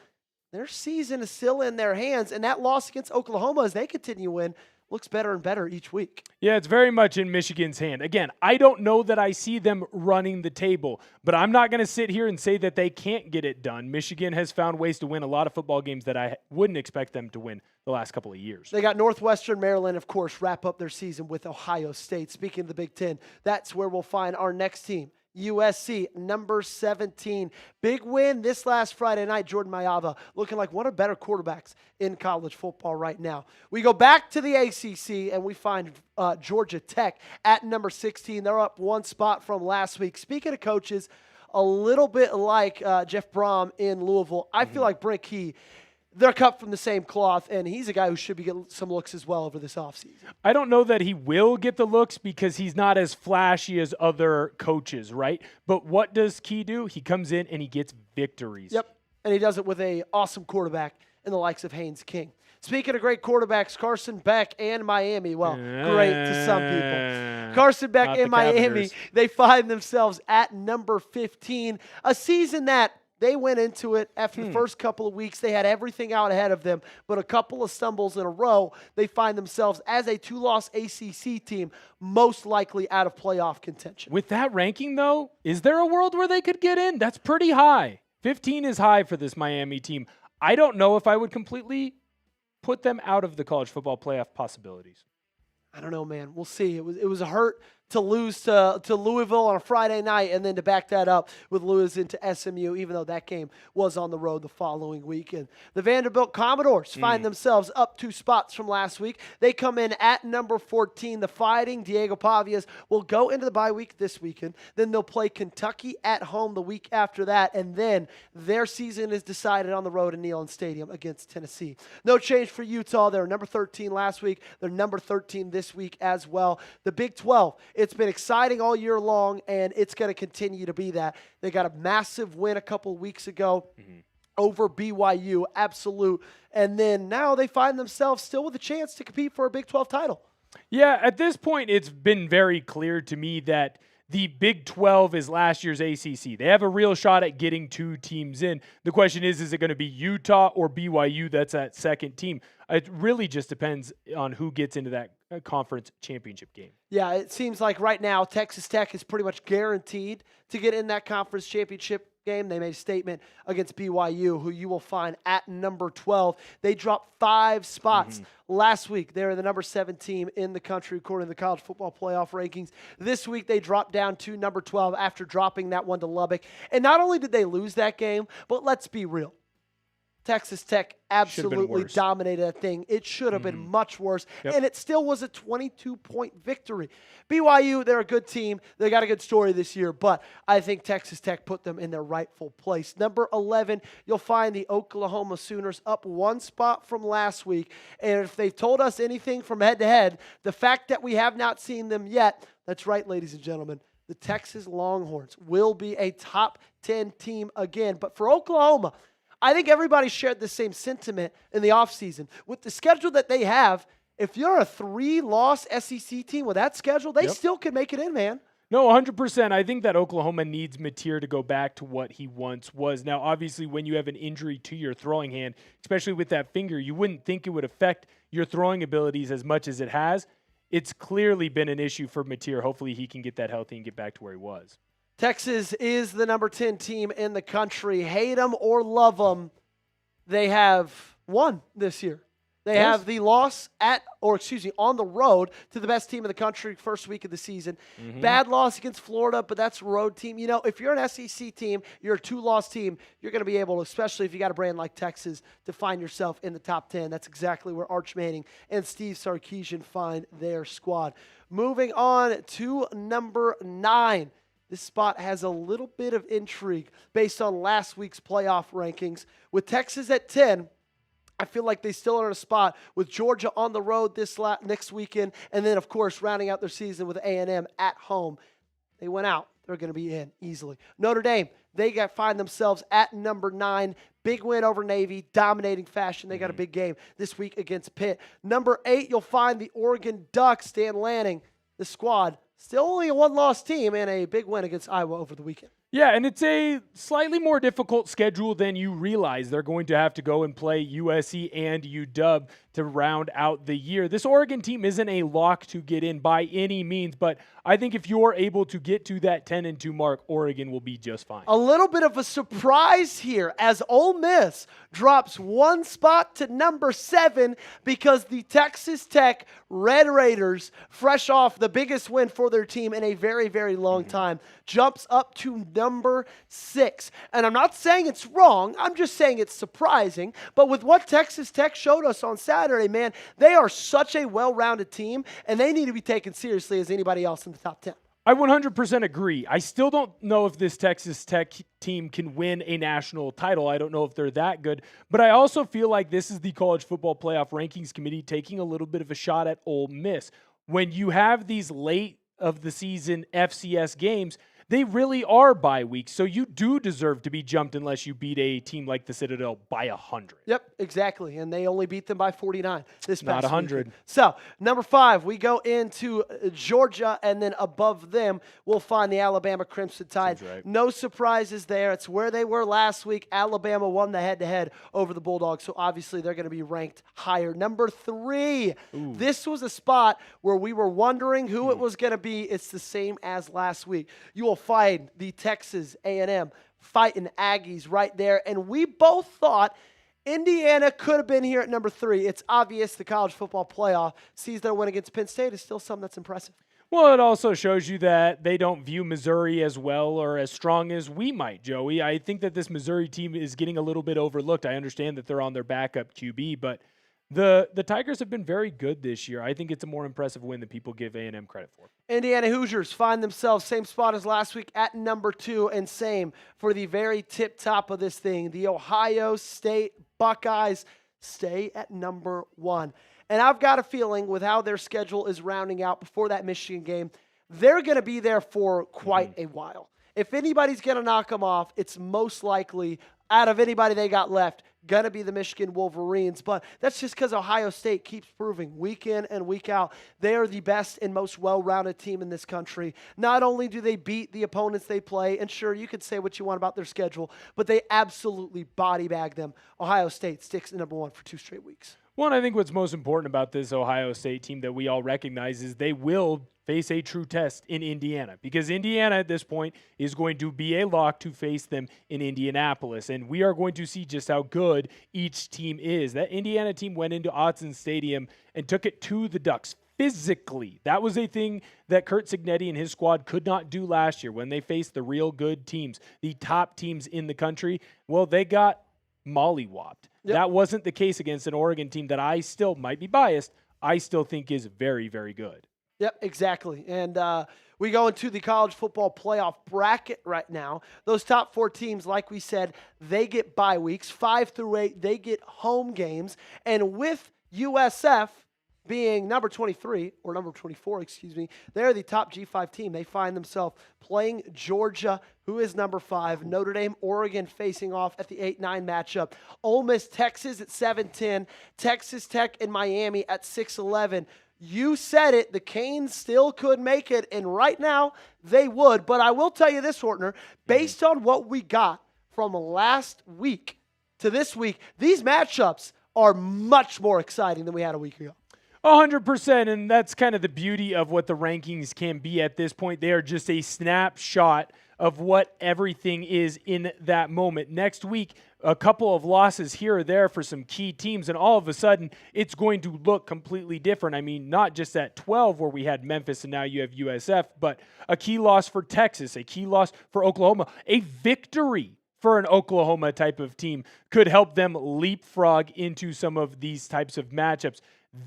A: their season is still in their hands. And that loss against Oklahoma, as they continue to win, looks better and better each week.
B: Yeah, it's very much in Michigan's hand. Again, I don't know that I see them running the table, but I'm not going to sit here and say that they can't get it done. Michigan has found ways to win a lot of football games that I wouldn't expect them to win the last couple of years.
A: They got Northwestern Maryland, of course, wrap up their season with Ohio State. Speaking of the Big Ten, that's where we'll find our next team. USC, number 17. Big win this last Friday night. Jordan Mayava looking like one of the better quarterbacks in college football right now. We go back to the ACC, and we find Georgia Tech at number 16. They're up 1 spot from last week. Speaking of coaches, a little bit like Jeff Brom in Louisville, I feel like Brent Key, they're cut from the same cloth, and he's a guy who should be getting some looks as well over this offseason.
B: I don't know that he will get the looks because he's not as flashy as other coaches, right? But what does Key do? He comes in and he gets victories.
A: Yep, and he does it with an awesome quarterback in the likes of Haynes King. Speaking of great quarterbacks, Carson Beck and Miami. Well, great to some people. Carson Beck and Miami, they find themselves at number 15. A season that they went into it after the first couple of weeks. They had everything out ahead of them, but a couple of stumbles in a row, they find themselves as a 2-loss ACC team, most likely out of playoff contention.
B: With that ranking, though, is there a world where they could get in? That's pretty high. 15 is high for this Miami team. I don't know if I would completely put them out of the college football playoff possibilities.
A: I don't know, man. We'll see. It was a hurt to lose to Louisville on a Friday night and then to back that up with losing to SMU, even though that game was on the road the following week. And the Vanderbilt Commodores find themselves up 2 spots from last week. They come in at number 14. The Fighting Diego Pavias will go into the bye week this weekend. Then they'll play Kentucky at home the week after that. And then their season is decided on the road in Neyland Stadium against Tennessee. No change for Utah. They were number 13 last week. They're number 13 this week as well. The Big 12. It's been exciting all year long, and it's going to continue to be that. They got a massive win a couple of weeks ago over BYU, absolute. And then now they find themselves still with a chance to compete for a Big 12 title.
B: Yeah, at this point, it's been very clear to me that the Big 12 is last year's ACC. They have a real shot at getting 2 teams in. The question is it going to be Utah or BYU that's that second team? It really just depends on who gets into that conference championship game.
A: Yeah, it seems like right now Texas Tech is pretty much guaranteed to get in that conference championship game. They made a statement against BYU, who you will find at number 12. They dropped 5 spots last week. They were the number 7 team in the country according to the college football playoff rankings. This week they dropped down to number 12 after dropping that one to Lubbock. And not only did they lose that game, but let's be real. Texas Tech absolutely dominated that thing. It should have been much worse, and it still was a 22-point victory. BYU, they're a good team. They got a good story this year, but I think Texas Tech put them in their rightful place. Number 11, you'll find the Oklahoma Sooners up 1 spot from last week, and if they've told us anything from head-to-head, the fact that we have not seen them yet, that's right, ladies and gentlemen, the Texas Longhorns will be a top 10 team again. But for Oklahoma, I think everybody shared the same sentiment in the offseason. With the schedule that they have, if you're a 3-loss SEC team with that schedule, they still could make it in, man.
B: No, 100%. I think that Oklahoma needs Mateer to go back to what he once was. Now, obviously, when you have an injury to your throwing hand, especially with that finger, you wouldn't think it would affect your throwing abilities as much as it has. It's clearly been an issue for Mateer. Hopefully, he can get that healthy and get back to where he was.
A: Texas is the number 10 team in the country. Hate them or love them, they have won this year. They have the loss on the road to the best team in the country first week of the season. Bad loss against Florida, but that's a road team. You know, if you're an SEC team, you're a 2-loss team, you're going to be able to, especially if you got a brand like Texas, to find yourself in the top 10. That's exactly where Arch Manning and Steve Sarkisian find their squad. Moving on to number 9. This spot has a little bit of intrigue based on last week's playoff rankings. With Texas at 10, I feel like they still are in a spot with Georgia on the road next weekend, and then, of course, rounding out their season with A&M at home. They went out. They're going to be in easily. Notre Dame, they find themselves at number 9. Big win over Navy, dominating fashion. They got a big game this week against Pitt. Number 8, you'll find the Oregon Ducks, Dan Lanning, the squad. Still only a 1-loss team and a big win against Iowa over the weekend.
B: Yeah, and it's a slightly more difficult schedule than you realize. They're going to have to go and play USC and UW to round out the year. This Oregon team isn't a lock to get in by any means, but I think if you're able to get to that 10-2 mark, Oregon will be just fine.
A: A little bit of a surprise here as Ole Miss drops 1 spot to number 7 because the Texas Tech Red Raiders, fresh off the biggest win for their team in a very, very long time, jumps up to number 6. And I'm not saying it's wrong. I'm just saying it's surprising. But with what Texas Tech showed us on Saturday, man, they are such a well-rounded team, and they need to be taken seriously as anybody else in the top 10.
B: I 100% agree. I still don't know if this Texas Tech team can win a national title. I don't know if they're that good. But I also feel like this is the College Football Playoff Rankings Committee taking a little bit of a shot at Ole Miss. When you have these late of the season FCS games, they really are bye weeks, so you do deserve to be jumped unless you beat a team like the Citadel by 100.
A: Yep, exactly, and they only beat them by 49 this past
B: Not 100.
A: weekend. So, number 5, we go into Georgia, and then above them, we'll find the Alabama Crimson Tide.
B: Right.
A: No surprises there. It's where they were last week. Alabama won the head-to-head over the Bulldogs, so obviously they're going to be ranked higher. Number 3, this was a spot where we were wondering who it was going to be. It's the same as last week. You will find the Texas A&M fighting Aggies right there. And we both thought Indiana could have been here at number 3. It's obvious the college football playoff sees their win against Penn State is still something that's impressive.
B: Well, it also shows you that they don't view Missouri as well or as strong as we might, Joey. I think that this Missouri team is getting a little bit overlooked. I understand that they're on their backup QB, but the Tigers have been very good this year. I think it's a more impressive win than people give A&M credit for.
A: Indiana Hoosiers find themselves same spot as last week at number 2, and same for the very tip top of this thing. The Ohio State Buckeyes stay at number 1. And I've got a feeling with how their schedule is rounding out before that Michigan game, they're going to be there for quite a while. If anybody's going to knock them off, it's most likely, out of anybody they got left, going to be the Michigan Wolverines. But that's just because Ohio State keeps proving week in and week out they are the best and most well-rounded team in this country. Not only do they beat the opponents they play, and sure, you could say what you want about their schedule, but they absolutely body bag them. Ohio State sticks at number 1 for 2 straight weeks.
B: Well, and I think what's most important about this Ohio State team that we all recognize is they will face a true test in Indiana, because Indiana at this point is going to be a lock to face them in Indianapolis, and we are going to see just how good each team is. That Indiana team went into Autzen Stadium and took it to the Ducks physically. That was a thing that Curt Cignetti and his squad could not do last year when they faced the real good teams, the top teams in the country. Well, they got mollywopped. Yep. That wasn't the case against an Oregon team that I still might be biased. I still think is very, very good.
A: Yep, exactly. And we go into the college football playoff bracket right now. Those top 4 teams, like we said, they get bye weeks. 5 through 8, they get home games. And with USF being number 23, or number 24, they're the top G5 team. They find themselves playing Georgia, who is number 5. Notre Dame, Oregon facing off at the 8-9 matchup. Ole Miss, Texas at 7-10. Texas Tech and Miami at 6-11. You said it, the Canes still could make it, and right now they would. But I will tell you this, Hortner, based on what we got from last week to this week, these matchups are much more exciting than we had a week ago.
B: 100%, and that's kind of the beauty of what the rankings can be at this point. They are just a snapshot of what everything is in that moment. Next week, a couple of losses here or there for some key teams, and all of a sudden, it's going to look completely different. I mean, not just at 12 where we had Memphis and now you have USF, but a key loss for Texas, a key loss for Oklahoma, a victory for an Oklahoma type of team could help them leapfrog into some of these types of matchups.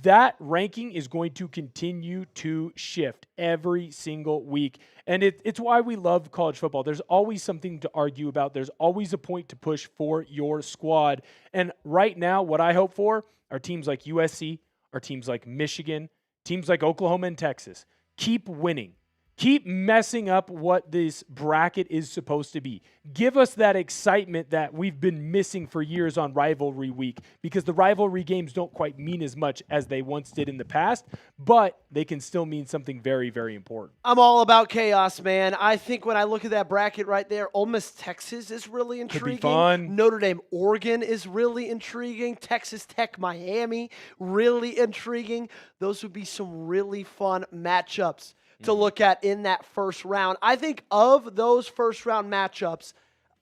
B: That ranking is going to continue to shift every single week. And it's why we love college football. There's always something to argue about. There's always a point to push for your squad. And right now, what I hope for are teams like USC, are teams like Michigan, teams like Oklahoma and Texas. Keep winning. Keep messing up what this bracket is supposed to be. Give us that excitement that we've been missing for years on Rivalry Week, because the rivalry games don't quite mean as much as they once did in the past, but they can still mean something very, very important.
A: I'm all about chaos, man. I think when I look at that bracket right there, Ole Miss, Texas is really intriguing.
B: Could be fun.
A: Notre Dame, Oregon is really intriguing. Texas Tech, Miami, really intriguing. Those would be some really fun matchups to look at in that first round. I think of those first round matchups,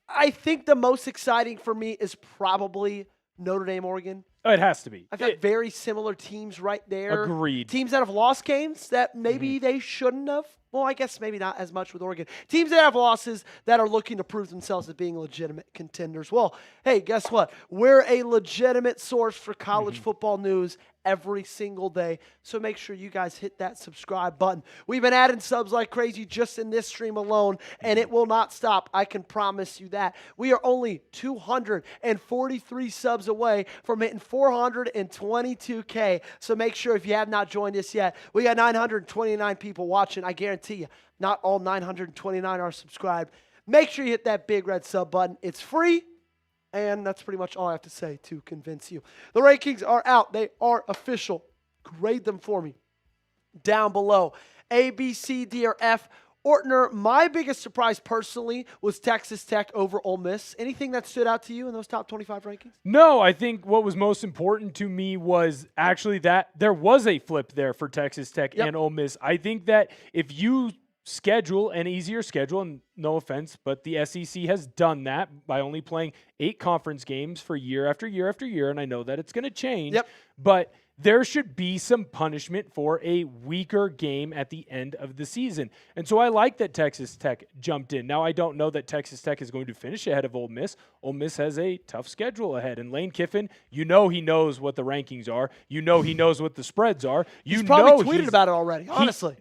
A: I think the most exciting for me is probably Notre Dame, Oregon.
B: Oh, it has to be.
A: I've got very similar teams right there.
B: Agreed.
A: Teams that have lost games that maybe they shouldn't have. Well, I guess maybe not as much with Oregon. Teams that have losses that are looking to prove themselves as being legitimate contenders. Well, hey, guess what? We're a legitimate source for college football news every single day. So make sure you guys hit that subscribe button. We've been adding subs like crazy just in this stream alone, and it will not stop. I can promise you that. We are only 243 subs away from hitting 422K. So make sure if you have not joined us yet, we got 929 people watching. I guarantee you, not all 929 are subscribed. Make sure you hit that big red sub button. It's free. And that's pretty much all I have to say to convince you. The rankings are out. They are official. Grade them for me down below. A, B, C, D, or F. Ortner, my biggest surprise personally was Texas Tech over Ole Miss. Anything that stood out to you in those top 25 rankings?
B: No, I think what was most important to me was actually that there was a flip there for Texas Tech and Ole Miss. I think that if you schedule an easier schedule, and no offense, but the SEC has done that by only playing 8 conference games for year after year after year, and I know that it's going to change, but there should be some punishment for a weaker game at the end of the season. And so I like that Texas Tech jumped in. Now, I don't know that Texas Tech is going to finish ahead of Ole Miss. Ole Miss has a tough schedule ahead. And Lane Kiffin, you know he knows what the rankings are. You know he knows what the spreads are.
A: He's probably tweeted about it already, honestly.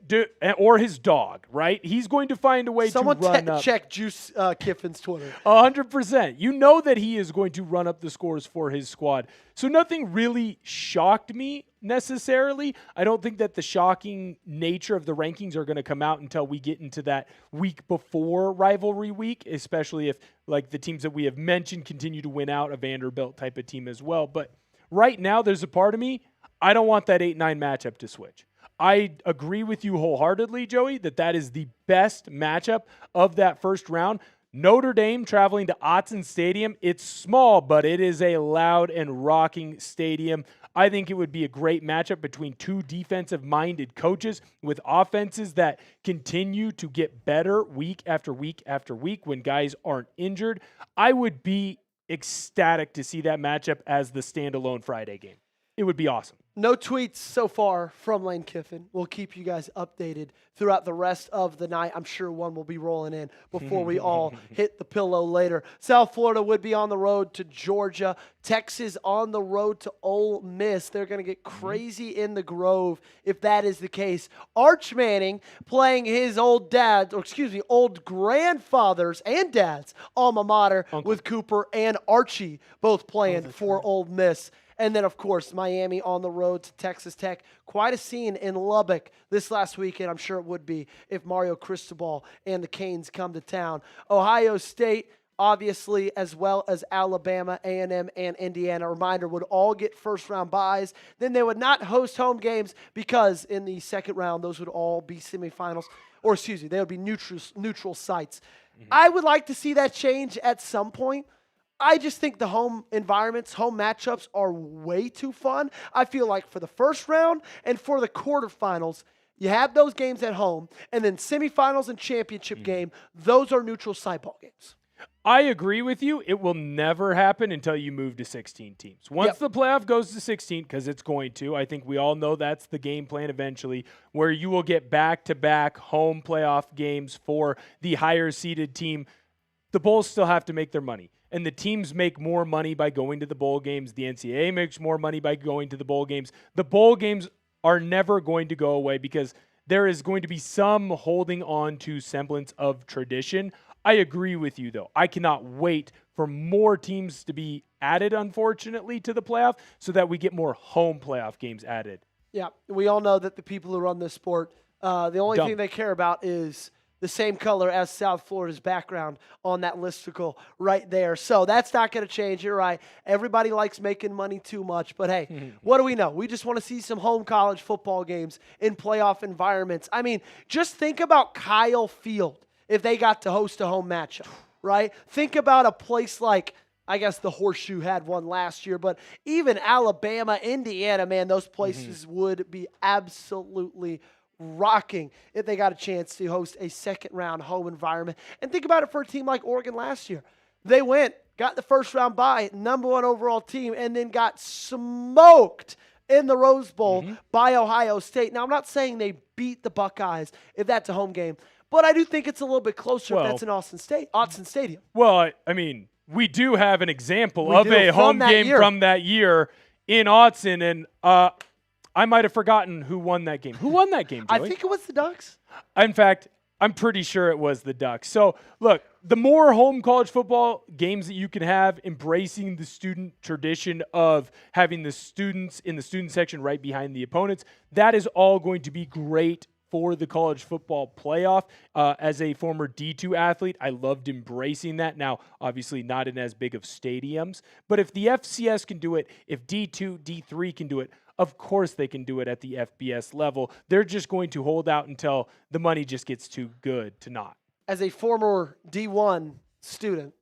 B: Or his dog, right? He's going to find a way to run up.
A: Someone check Juice Kiffin's Twitter.
B: 100%. You know that he is going to run up the scores for his squad. So nothing really shocked me necessarily. I don't think that the shocking nature of the rankings are going to come out until we get into that week before rivalry week, especially if like the teams that we have mentioned continue to win out, a Vanderbilt type of team as well. But right now there's a part of me, I don't want that 8-9 matchup to switch. I agree with you wholeheartedly, Joey, that is the best matchup of that first round. Notre Dame traveling to Autzen Stadium. It's small, but it is a loud and rocking stadium. I think it would be a great matchup between two defensive-minded coaches with offenses that continue to get better week after week after week when guys aren't injured. I would be ecstatic to see that matchup as the standalone Friday game. It would be awesome.
A: No tweets so far from Lane Kiffin. We'll keep you guys updated throughout the rest of the night. I'm sure one will be rolling in before we all hit the pillow later. South Florida would be on the road to Georgia. Texas on the road to Ole Miss. They're going to get crazy in the Grove if that is the case. Arch Manning playing his old grandfather's and dad's alma mater with Cooper and Archie both playing for Ole Miss. And then, of course, Miami on the road to Texas Tech. Quite a scene in Lubbock this last weekend. I'm sure it would be if Mario Cristobal and the Canes come to town. Ohio State, obviously, as well as Alabama, A&M, and Indiana. Reminder, would all get first-round byes. Then they would not host home games because in the second round, those would all be semifinals. Or, excuse me, they would be neutral sites. I would like to see that change at some point. I just think the home environments, home matchups are way too fun. I feel like for the first round and for the quarterfinals, you have those games at home, and then semifinals and championship game, those are neutral site ball games.
B: I agree with you. It will never happen until you move to 16 teams. Once the playoff goes to 16, because it's going to, I think we all know that's the game plan eventually, where you will get back-to-back home playoff games for the higher-seeded team. The Bulls still have to make their money. And the teams make more money by going to the bowl games. The NCAA makes more money by going to the bowl games. The bowl games are never going to go away because there is going to be some holding on to semblance of tradition. I agree with you, though. I cannot wait for more teams to be added, unfortunately, to the playoff so that we get more home playoff games added.
A: Yeah, we all know that the people who run this sport, the only thing they care about is the same color as South Florida's background on that listicle right there. So that's not going to change. You're right. Everybody likes making money too much. But, hey, what do we know? We just want to see some home college football games in playoff environments. I mean, just think about Kyle Field if they got to host a home matchup, right? Think about a place like, I guess the Horseshoe had one last year, but even Alabama, Indiana, man, those places would be absolutely rocking if they got a chance to host a second-round home environment. And think about it for a team like Oregon last year. They went, got the first-round bye, number one overall team, and then got smoked in the Rose Bowl by Ohio State. Now, I'm not saying they beat the Buckeyes if that's a home game, but I do think it's a little bit closer if that's in Autzen Stadium.
B: Well, I mean, we do have an example of a home game from that year in Autzen, and I might have forgotten who won that game. Who won that game, Joey?
A: I think it was the Ducks.
B: In fact, I'm pretty sure it was the Ducks. So, look, the more home college football games that you can have, embracing the student tradition of having the students in the student section right behind the opponents, that is all going to be great for the college football playoff. As a former D2 athlete, I loved embracing that. Now, obviously not in as big of stadiums, but if the FCS can do it, if D2, D3 can do it, of course they can do it at the FBS level. They're just going to hold out until the money just gets too good to not.
A: As a former D1 student,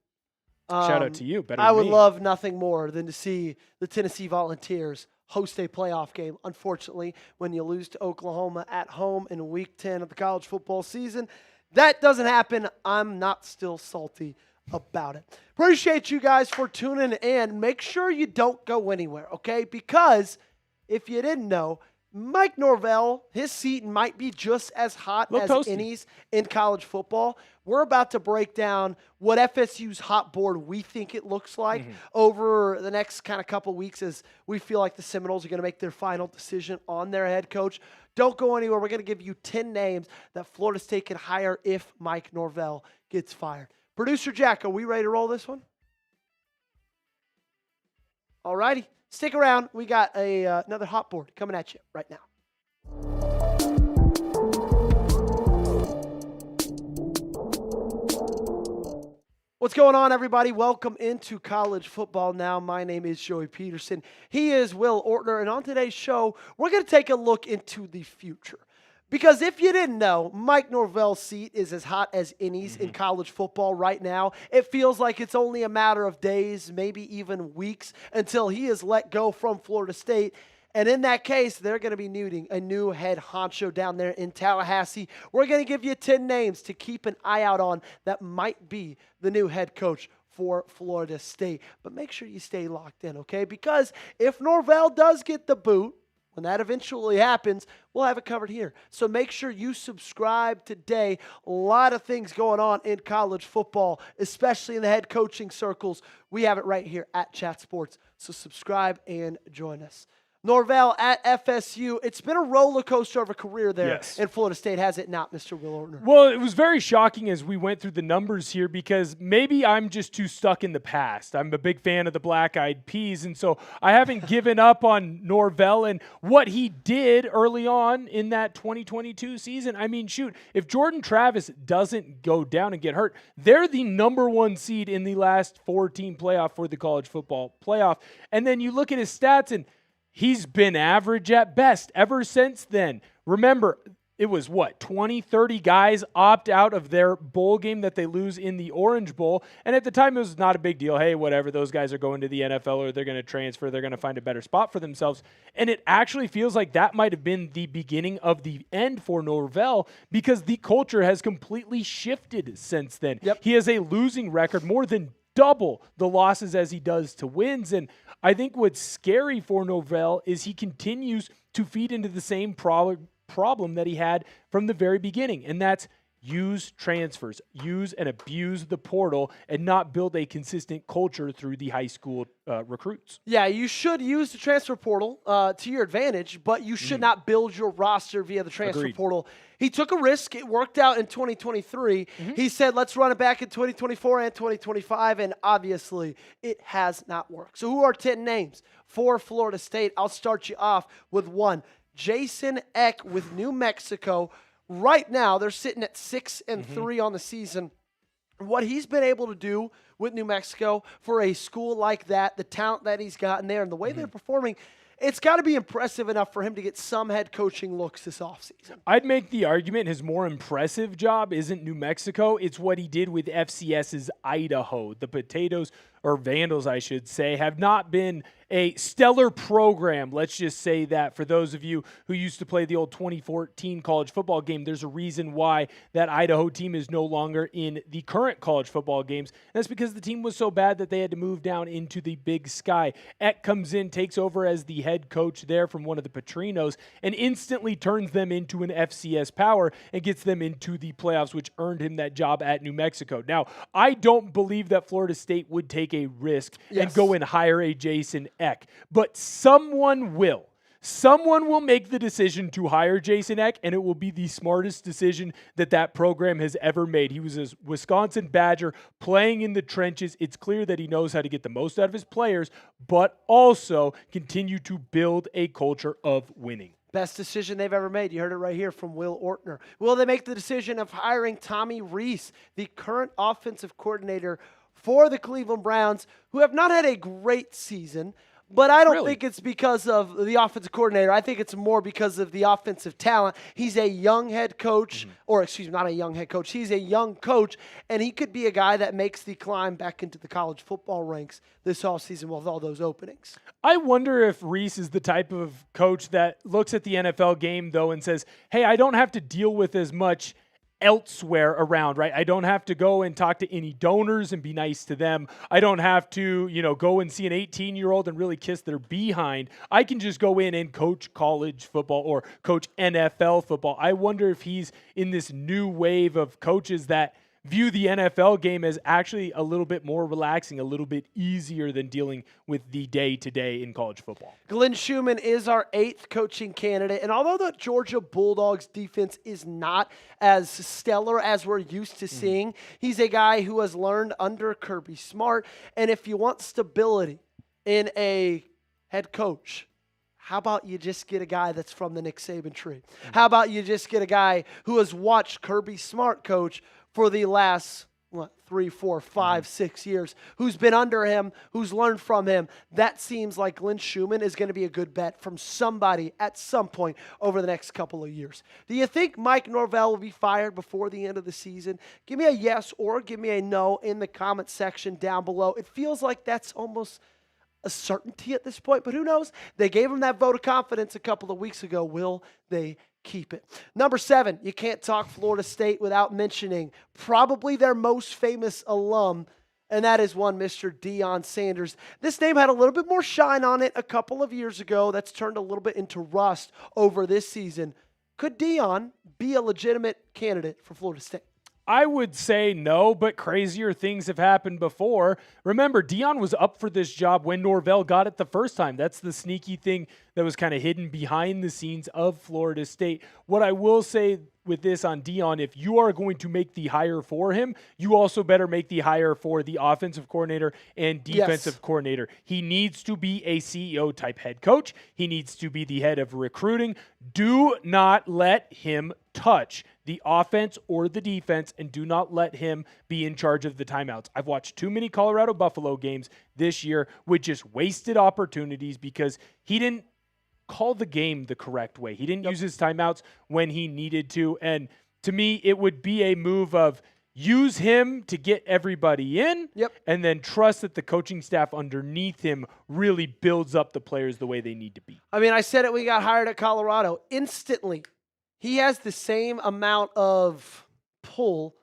B: shout out to you.
A: I would love nothing more than to see the Tennessee Volunteers host a playoff game. Unfortunately, when you lose to Oklahoma at home in Week 10 of the college football season, that doesn't happen. I'm not still salty about it. Appreciate you guys for tuning in. Make sure you don't go anywhere, okay? Because if you didn't know, Mike Norvell, his seat might be just as hot as any's in college football. We're about to break down what FSU's hot board we think it looks like over the next kind of couple weeks as we feel like the Seminoles are going to make their final decision on their head coach. Don't go anywhere. We're going to give you 10 names that Florida State can hire if Mike Norvell gets fired. Producer Jack, are we ready to roll this one? All righty. Stick around. We got another hot board coming at you right now. What's going on, everybody? Welcome into College Football Now. My name is Joey Peterson. He is Will Ortner, and on today's show, we're going to take a look into the future. Because if you didn't know, Mike Norvell's seat is as hot as any's in college football right now. It feels like it's only a matter of days, maybe even weeks, until he is let go from Florida State. And in that case, they're going to be needing a new head honcho down there in Tallahassee. We're going to give you 10 names to keep an eye out on that might be the new head coach for Florida State. But make sure you stay locked in, okay? Because if Norvell does get the boot, when that eventually happens, we'll have it covered here. So make sure you subscribe today. A lot of things going on in college football, especially in the head coaching circles. We have it right here at Chat Sports. So subscribe and join us. Norvell at FSU. It's been a roller coaster of a career there in Florida State, has it not, Mr. Will Ortner?
B: Well, it was very shocking as we went through the numbers here because maybe I'm just too stuck in the past. I'm a big fan of the Black Eyed Peas, and so I haven't given up on Norvell and what he did early on in that 2022 season. I mean, shoot, if Jordan Travis doesn't go down and get hurt, they're the number one seed in the last 4-team playoff for the college football playoff. And then you look at his stats and he's been average at best ever since then. Remember, it was 20, 30 guys opt out of their bowl game that they lose in the Orange Bowl. And at the time, it was not a big deal. Hey, whatever, those guys are going to the NFL or they're going to transfer. They're going to find a better spot for themselves. And it actually feels like that might have been the beginning of the end for Norvell because the culture has completely shifted since then.
A: Yep.
B: He has a losing record, more than double the losses as he does to wins. And I think what's scary for Norvell is he continues to feed into the same problem that he had from the very beginning, and that's use transfers, use and abuse the portal, and not build a consistent culture through the high school recruits.
A: Yeah, you should use the transfer portal to your advantage, but you should not build your roster via the transfer portal. He took a risk. It worked out in 2023. He said, let's run it back in 2024 and 2025, and obviously it has not worked. So who are 10 names for Florida State? I'll start you off with one. Jason Eck with New Mexico. Right now, they're sitting at 6-3 on the season. What he's been able to do with New Mexico for a school like that, the talent that he's gotten there, and the way they're performing, it's got to be impressive enough for him to get some head coaching looks this offseason.
B: I'd make the argument his more impressive job isn't New Mexico. It's what he did with FCS's Idaho. The Potatoes, or Vandals, I should say, have not been a stellar program. Let's just say that. For those of you who used to play the old 2014 college football game, there's a reason why that Idaho team is no longer in the current college football games. And that's because the team was so bad that they had to move down into the Big Sky. Eck comes in, takes over as the head coach there from one of the Petrinos, and instantly turns them into an FCS power and gets them into the playoffs, which earned him that job at New Mexico. Now, I don't believe that Florida State would take a risk and go and hire a Jason Eck, but someone will. Someone will make the decision to hire Jason Eck, and it will be the smartest decision that program has ever made. He was a Wisconsin Badger playing in the trenches. It's clear that he knows how to get the most out of his players, but also continue to build a culture of winning.
A: Best decision they've ever made. You heard it right here from Will Ortner. Will they make the decision of hiring Tommy Rees, the current offensive coordinator for the Cleveland Browns, who have not had a great season? But I don't think it's because of the offensive coordinator. I think it's more because of the offensive talent. He's a young head coach, not a young head coach. He's a young coach, and he could be a guy that makes the climb back into the college football ranks this offseason with all those openings.
B: I wonder if Rees is the type of coach that looks at the NFL game, though, and says, hey, I don't have to deal with as much elsewhere around, right? I don't have to go and talk to any donors and be nice to them. I don't have to, go and see an 18-year-old and really kiss their behind. I can just go in and coach college football or coach NFL football. I wonder if he's in this new wave of coaches that view the NFL game as actually a little bit more relaxing, a little bit easier than dealing with the day-to-day in college football.
A: Glenn Schumann is our 8th coaching candidate, and although the Georgia Bulldogs defense is not as stellar as we're used to seeing, he's a guy who has learned under Kirby Smart, and if you want stability in a head coach. How about you just get a guy that's from the Nick Saban tree? How about you just get a guy who has watched Kirby Smart coach for the last 3, 4, 5, 6 years, who's been under him, who's learned from him? That seems like Glenn Schumann is going to be a good bet from somebody at some point over the next couple of years. Do you think Mike Norvell will be fired before the end of the season? Give me a yes or give me a no in the comment section down below. It feels like that's almost a certainty at this point, but who knows? They gave him that vote of confidence a couple of weeks ago. Will they keep it? Number 7, you can't talk Florida State without mentioning probably their most famous alum, and that is one Mr. Deion Sanders. This name had a little bit more shine on it a couple of years ago. That's turned a little bit into rust over this season. Could Deion be a legitimate candidate for Florida State?
B: I would say no, but crazier things have happened before. Remember, Deion was up for this job when Norvell got it the first time. That's the sneaky thing that was kind of hidden behind the scenes of Florida State. What I will say with this on Deion, if you are going to make the hire for him, you also better make the hire for the offensive coordinator and defensive coordinator. He needs to be a CEO type head coach. He needs to be the head of recruiting. Do not let him touch the offense or the defense, and do not let him be in charge of the timeouts. I've watched too many Colorado Buffalo games this year with just wasted opportunities because he didn't call the game the correct way. He didn't use his timeouts when he needed to. And to me, it would be a move of use him to get everybody in and then trust that the coaching staff underneath him really builds up the players the way they need to be.
A: I mean, I said it when he got hired at Colorado. Instantly, he has the same amount of pull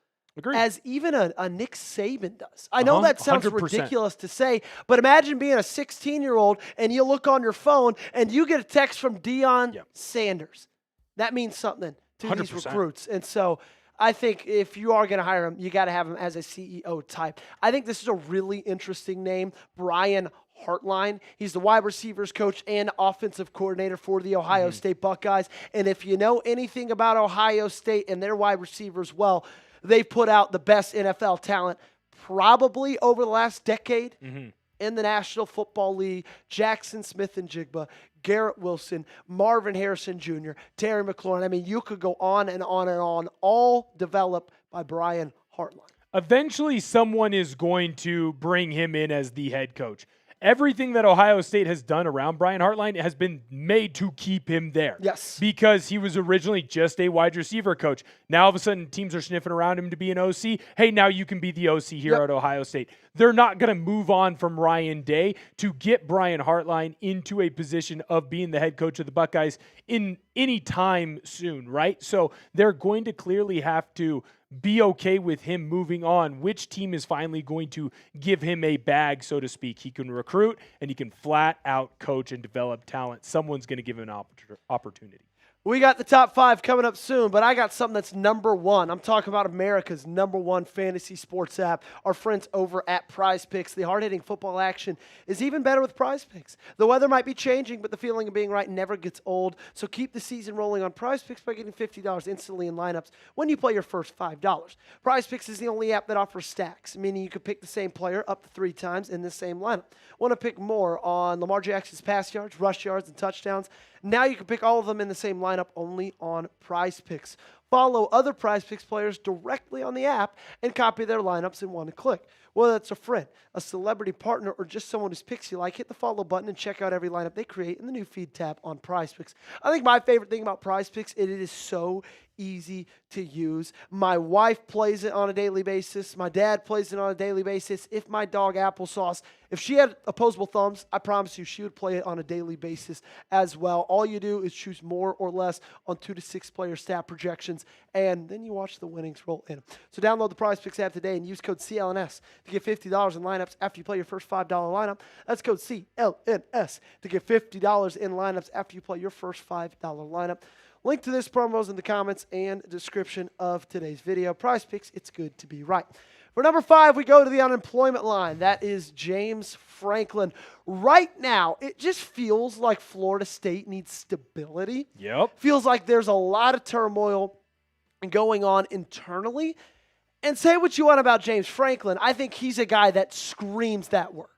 A: as even a Nick Saban does. I know that sounds
B: 100%.
A: ridiculous to say, but imagine being a 16-year-old and you look on your phone and you get a text from Deion Sanders. That means something to
B: 100%.
A: these recruits. And so I think if you are going to hire him, you got to have him as a CEO type. I think this is a really interesting name, Brian Hartline. He's the wide receivers coach and offensive coordinator for the Ohio State Buckeyes. And if you know anything about Ohio State and their wide receivers, well, they've put out the best NFL talent probably over the last decade in the National Football League. Jackson Smith and Jigba, Garrett Wilson, Marvin Harrison Jr., Terry McLaurin. I mean, you could go on and on and on, all developed by Brian Hartline.
B: Eventually, someone is going to bring him in as the head coach. Everything that Ohio State has done around Brian Hartline has been made to keep him there.
A: Yes.
B: Because he was originally just a wide receiver coach. Now, all of a sudden, teams are sniffing around him to be an OC. Hey, now you can be the OC here at Ohio State. They're not going to move on from Ryan Day to get Brian Hartline into a position of being the head coach of the Buckeyes in any time soon, right? So they're going to clearly have to be okay with him moving on. Which team is finally going to give him a bag, so to speak? He can recruit and he can flat out coach and develop talent. Someone's going to give him an opportunity.
A: We got the top 5 coming up soon, but I got something that's number 1. I'm talking about America's number 1 fantasy sports app, our friends over at Prize Picks. The hard-hitting football action is even better with Prize Picks. The weather might be changing, but the feeling of being right never gets old. So keep the season rolling on Prize Picks by getting $50 instantly in lineups when you play your first $5. Prize Picks is the only app that offers stacks, meaning you can pick the same player up to 3 times in the same lineup. Want to pick more on Lamar Jackson's pass yards, rush yards, and touchdowns? Now you can pick all of them in the same lineup only on Prize Picks. Follow other Prize Picks players directly on the app and copy their lineups in one click. Whether it's a friend, a celebrity partner, or just someone whose picks you like, hit the follow button and check out every lineup they create in the new feed tab on Prize Picks. I think my favorite thing about Prize Picks is it is so easy to use. My wife plays it on a daily basis. My dad plays it on a daily basis. If my dog Applesauce, if she had opposable thumbs, I promise you she would play it on a daily basis as well. All you do is choose more or less on 2 to 6 player stat projections, and then you watch the winnings roll in. So download the Prize Picks app today and use code CLNS to get $50 in lineups after you play your first $5 lineup. That's code CLNS to get $50 in lineups after you play your first $5 lineup. Link to this promo is in the comments and description of today's video. Prize Picks, it's good to be right. For number 5, we go to the unemployment line. That is James Franklin. Right now, it just feels like Florida State needs stability.
B: Yep.
A: Feels like there's a lot of turmoil going on internally. And say what you want about James Franklin, I think he's a guy that screams that word.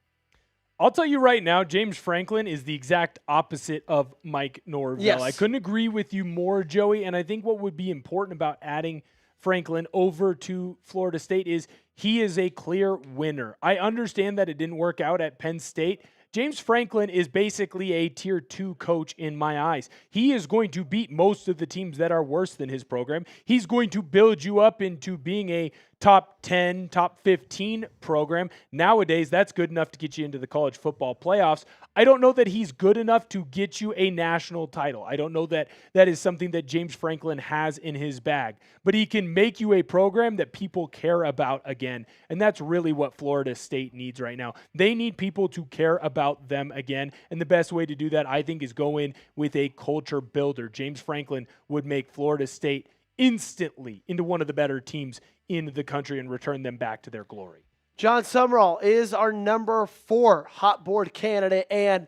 B: I'll tell you right now, James Franklin is the exact opposite of Mike Norvell.
A: Yes.
B: I couldn't agree with you more, Joey, and I think what would be important about adding Franklin over to Florida State is he is a clear winner. I understand that it didn't work out at Penn State. James Franklin is basically a tier 2 coach in my eyes. He is going to beat most of the teams that are worse than his program. He's going to build you up into being a top 10, top 15 program. Nowadays, that's good enough to get you into the college football playoffs. I don't know that he's good enough to get you a national title. I don't know that that is something that James Franklin has in his bag. But he can make you a program that people care about again. And that's really what Florida State needs right now. They need people to care about them again. And the best way to do that, I think, is go in with a culture builder. James Franklin would make Florida State instantly into one of the better teams in the country and return them back to their glory.
A: John Summerall is our number 4 hot board candidate. And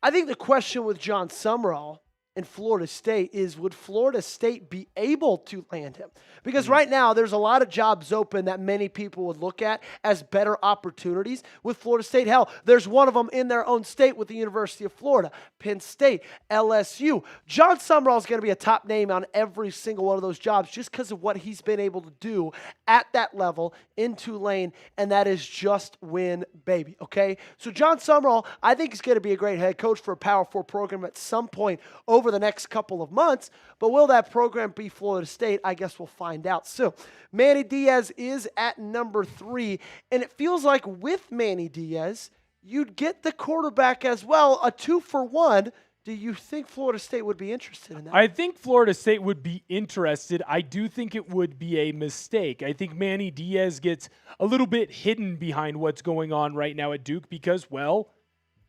A: I think the question with John Summerall and Florida State is, would Florida State be able to land him? Because right now there's a lot of jobs open that many people would look at as better opportunities with Florida State. Hell, there's one of them in their own state with the University of Florida, Penn State, LSU. John Summerall is going to be a top name on every single one of those jobs just because of what he's been able to do at that level in Tulane, and that is just win, baby, okay? So John Summerall, I think, is going to be a great head coach for a Power 4 program at some point over the next couple of months, but will that program be Florida State? I guess we'll find out soon. Manny Diaz is at number 3, and it feels like with Manny Diaz, you'd get the quarterback as well, a 2-for-1. Do you think Florida State would be interested in that?
B: I think Florida State would be interested. I do think it would be a mistake. I think Manny Diaz gets a little bit hidden behind what's going on right now at Duke because, well,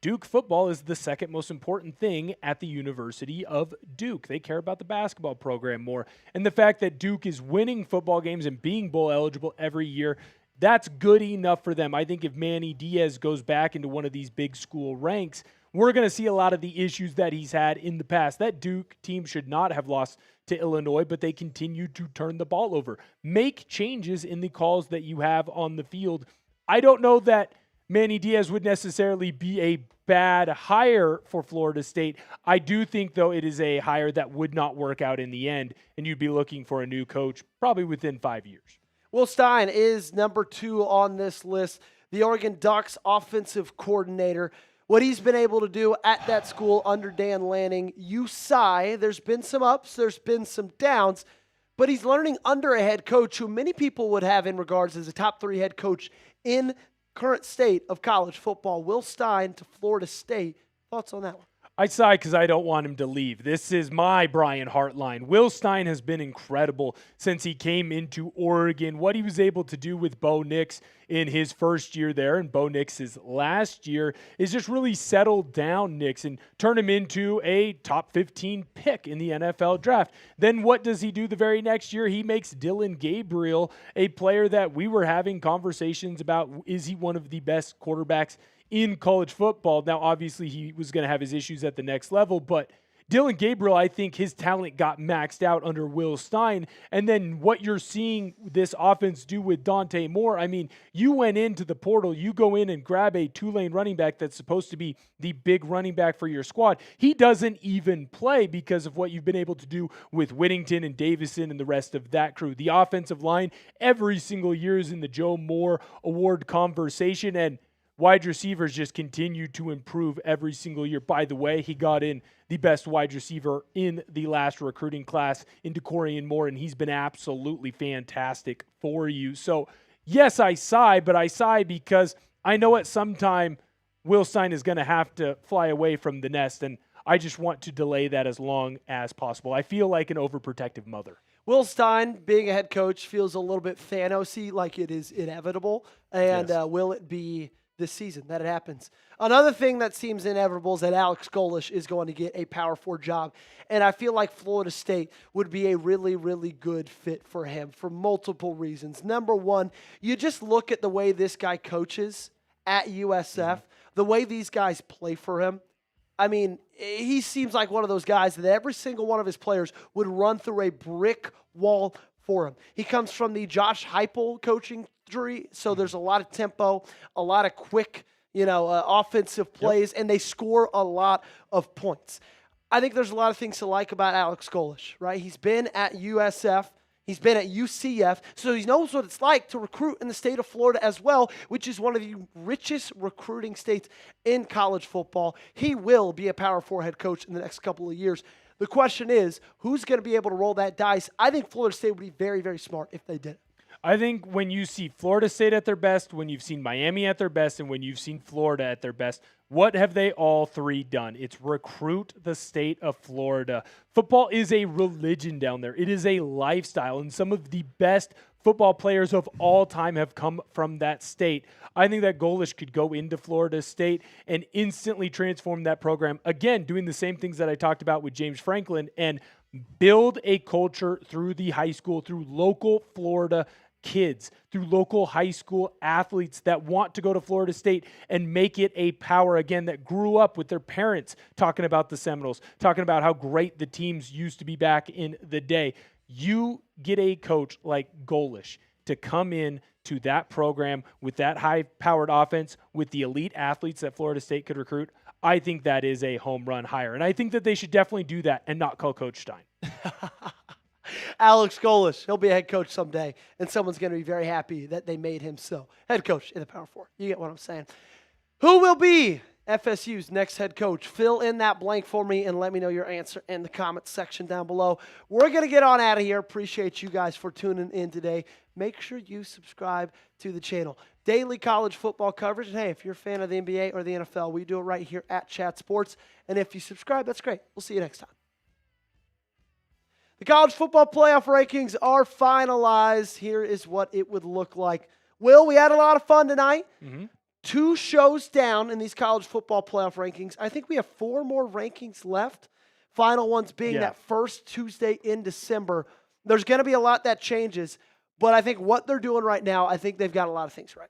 B: Duke football is the second most important thing at the University of Duke. They care about the basketball program more. And the fact that Duke is winning football games and being bowl eligible every year, that's good enough for them. I think if Manny Diaz goes back into one of these big school ranks, we're going to see a lot of the issues that he's had in the past. That Duke team should not have lost to Illinois, but they continue to turn the ball over. Make changes in the calls that you have on the field. I don't know that Manny Diaz would necessarily be a bad hire for Florida State. I do think, though, it is a hire that would not work out in the end, and you'd be looking for a new coach probably within 5 years.
A: Will Stein is number 2 on this list, the Oregon Ducks offensive coordinator. What he's been able to do at that school under Dan Lanning, you sigh. There's been some ups, there's been some downs, but he's learning under a head coach who many people would have in regards as a top 3 head coach in current state of college football. Will Stein to Florida State. Thoughts on that one?
B: I sigh because I don't want him to leave. This is my Brian Hartline. Will Stein has been incredible since he came into Oregon. What he was able to do with Bo Nix in his first year there and Bo Nix's last year is just really settle down Nix and turn him into a top 15 pick in the NFL draft. Then what does he do the very next year? He makes Dillon Gabriel a player that we were having conversations about. Is he one of the best quarterbacks in college football? Now, obviously, he was going to have his issues at the next level, but Dillon Gabriel, I think his talent got maxed out under Will Stein. And then what you're seeing this offense do with Dante Moore, I mean, you went into the portal, you go in and grab a Tulane running back that's supposed to be the big running back for your squad. He doesn't even play because of what you've been able to do with Whittington and Davison and the rest of that crew. The offensive line every single year is in the Joe Moore Award conversation, and wide receivers just continue to improve every single year. By the way, he got in the best wide receiver in the last recruiting class into Corian Moore, and he's been absolutely fantastic for you. So, yes, I sigh, but I sigh because I know at some time Will Stein is going to have to fly away from the nest, and I just want to delay that as long as possible. I feel like an overprotective mother.
A: Will Stein, being a head coach, feels a little bit Thanos-y, like it is inevitable. And
B: Yes.
A: Will it be this season that it happens? Another thing that seems inevitable is that Alex Golish is going to get a Power 4 job. And I feel like Florida State would be a really, really good fit for him for multiple reasons. Number one, you just look at the way this guy coaches at USF, the way these guys play for him. I mean, he seems like one of those guys that every single one of his players would run through a brick wall for him. He comes from the Josh Heupel coaching tree, so there's a lot of tempo, a lot of quick, offensive plays, and they score a lot of points. I think there's a lot of things to like about Alex Golesh, right? He's been at USF. He's been at UCF, so he knows what it's like to recruit in the state of Florida as well, which is one of the richest recruiting states in college football. He will be a Power 4 head coach in the next couple of years. The question is, who's going to be able to roll that dice? I think Florida State would be very, very smart if they did it.
B: I think when you see Florida State at their best, when you've seen Miami at their best, and when you've seen Florida at their best, what have they all three done? It's recruit the state of Florida. Football is a religion down there. It is a lifestyle, and some of the best football players of all time have come from that state. I think that Golesh could go into Florida State and instantly transform that program, again, doing the same things that I talked about with James Franklin, and build a culture through the high school, through local Florida kids, through local high school athletes that want to go to Florida State and make it a power, again, that grew up with their parents talking about the Seminoles, talking about how great the teams used to be back in the day. You get a coach like Golesh to come in to that program with that high-powered offense, with the elite athletes that Florida State could recruit. I think that is a home run hire, and I think that they should definitely do that and not call Coach Stein.
A: Alex Golesh, he'll be a head coach someday, and someone's going to be very happy that they made him so. Head coach in the Power 4. You get what I'm saying. Who will be FSU's next head coach? Fill in that blank for me and let me know your answer in the comments section down below. We're going to get on out of here. Appreciate you guys for tuning in today. Make sure you subscribe to the channel. Daily college football coverage. And hey, if you're a fan of the NBA or the NFL, we do it right here at Chat Sports. And if you subscribe, that's great. We'll see you next time. The college football playoff rankings are finalized. Here is what it would look like. Will, we had a lot of fun tonight. 2 shows down in these college football playoff rankings. I think we have 4 more rankings left. Final ones being that first Tuesday in December. There's going to be a lot that changes, but I think what they're doing right now, I think they've got a lot of things right.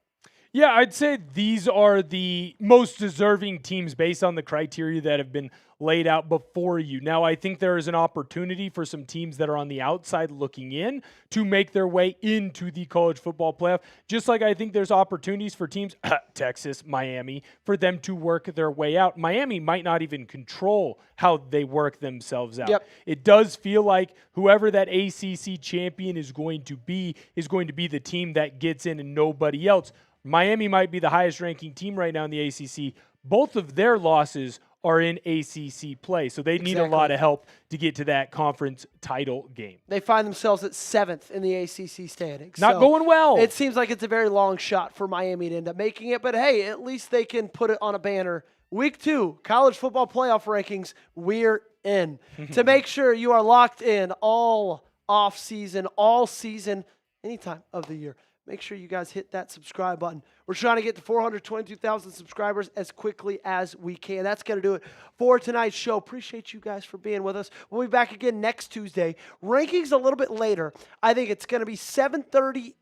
B: Yeah, I'd say these are the most deserving teams based on the criteria that have been laid out before you. Now, I think there is an opportunity for some teams that are on the outside looking in to make their way into the college football playoff, just like I think there's opportunities for teams, Texas, Miami, for them to work their way out. Miami might not even control how they work themselves out. It does feel like whoever that ACC champion is going to be the team that gets in and nobody else. Miami might be the highest ranking team right now in the ACC. Both of their losses are in ACC play, so they need a lot of help to get to that conference title game.
A: They find themselves at 7th in the ACC standings.
B: Not going well.
A: It seems like it's a very long shot for Miami to end up making it, but hey, at least they can put it on a banner. Week 2, college football playoff rankings, we're in. To make sure you are locked in all off season, all season, any time of the year. Make sure you guys hit that subscribe button. We're trying to get to 422,000 subscribers as quickly as we can. That's going to do it for tonight's show. Appreciate you guys for being with us. We'll be back again next Tuesday. Rankings a little bit later. I think it's going to be 7:30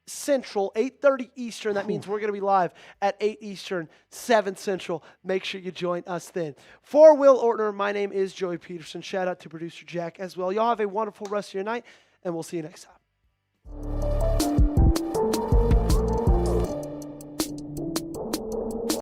A: Central, 8:30 Eastern. That means we're going to be live at 8 Eastern, 7 Central. Make sure you join us then. For Will Ortner, my name is Joey Peterson. Shout out to producer Jack as well. Y'all have a wonderful rest of your night, and we'll see you next time.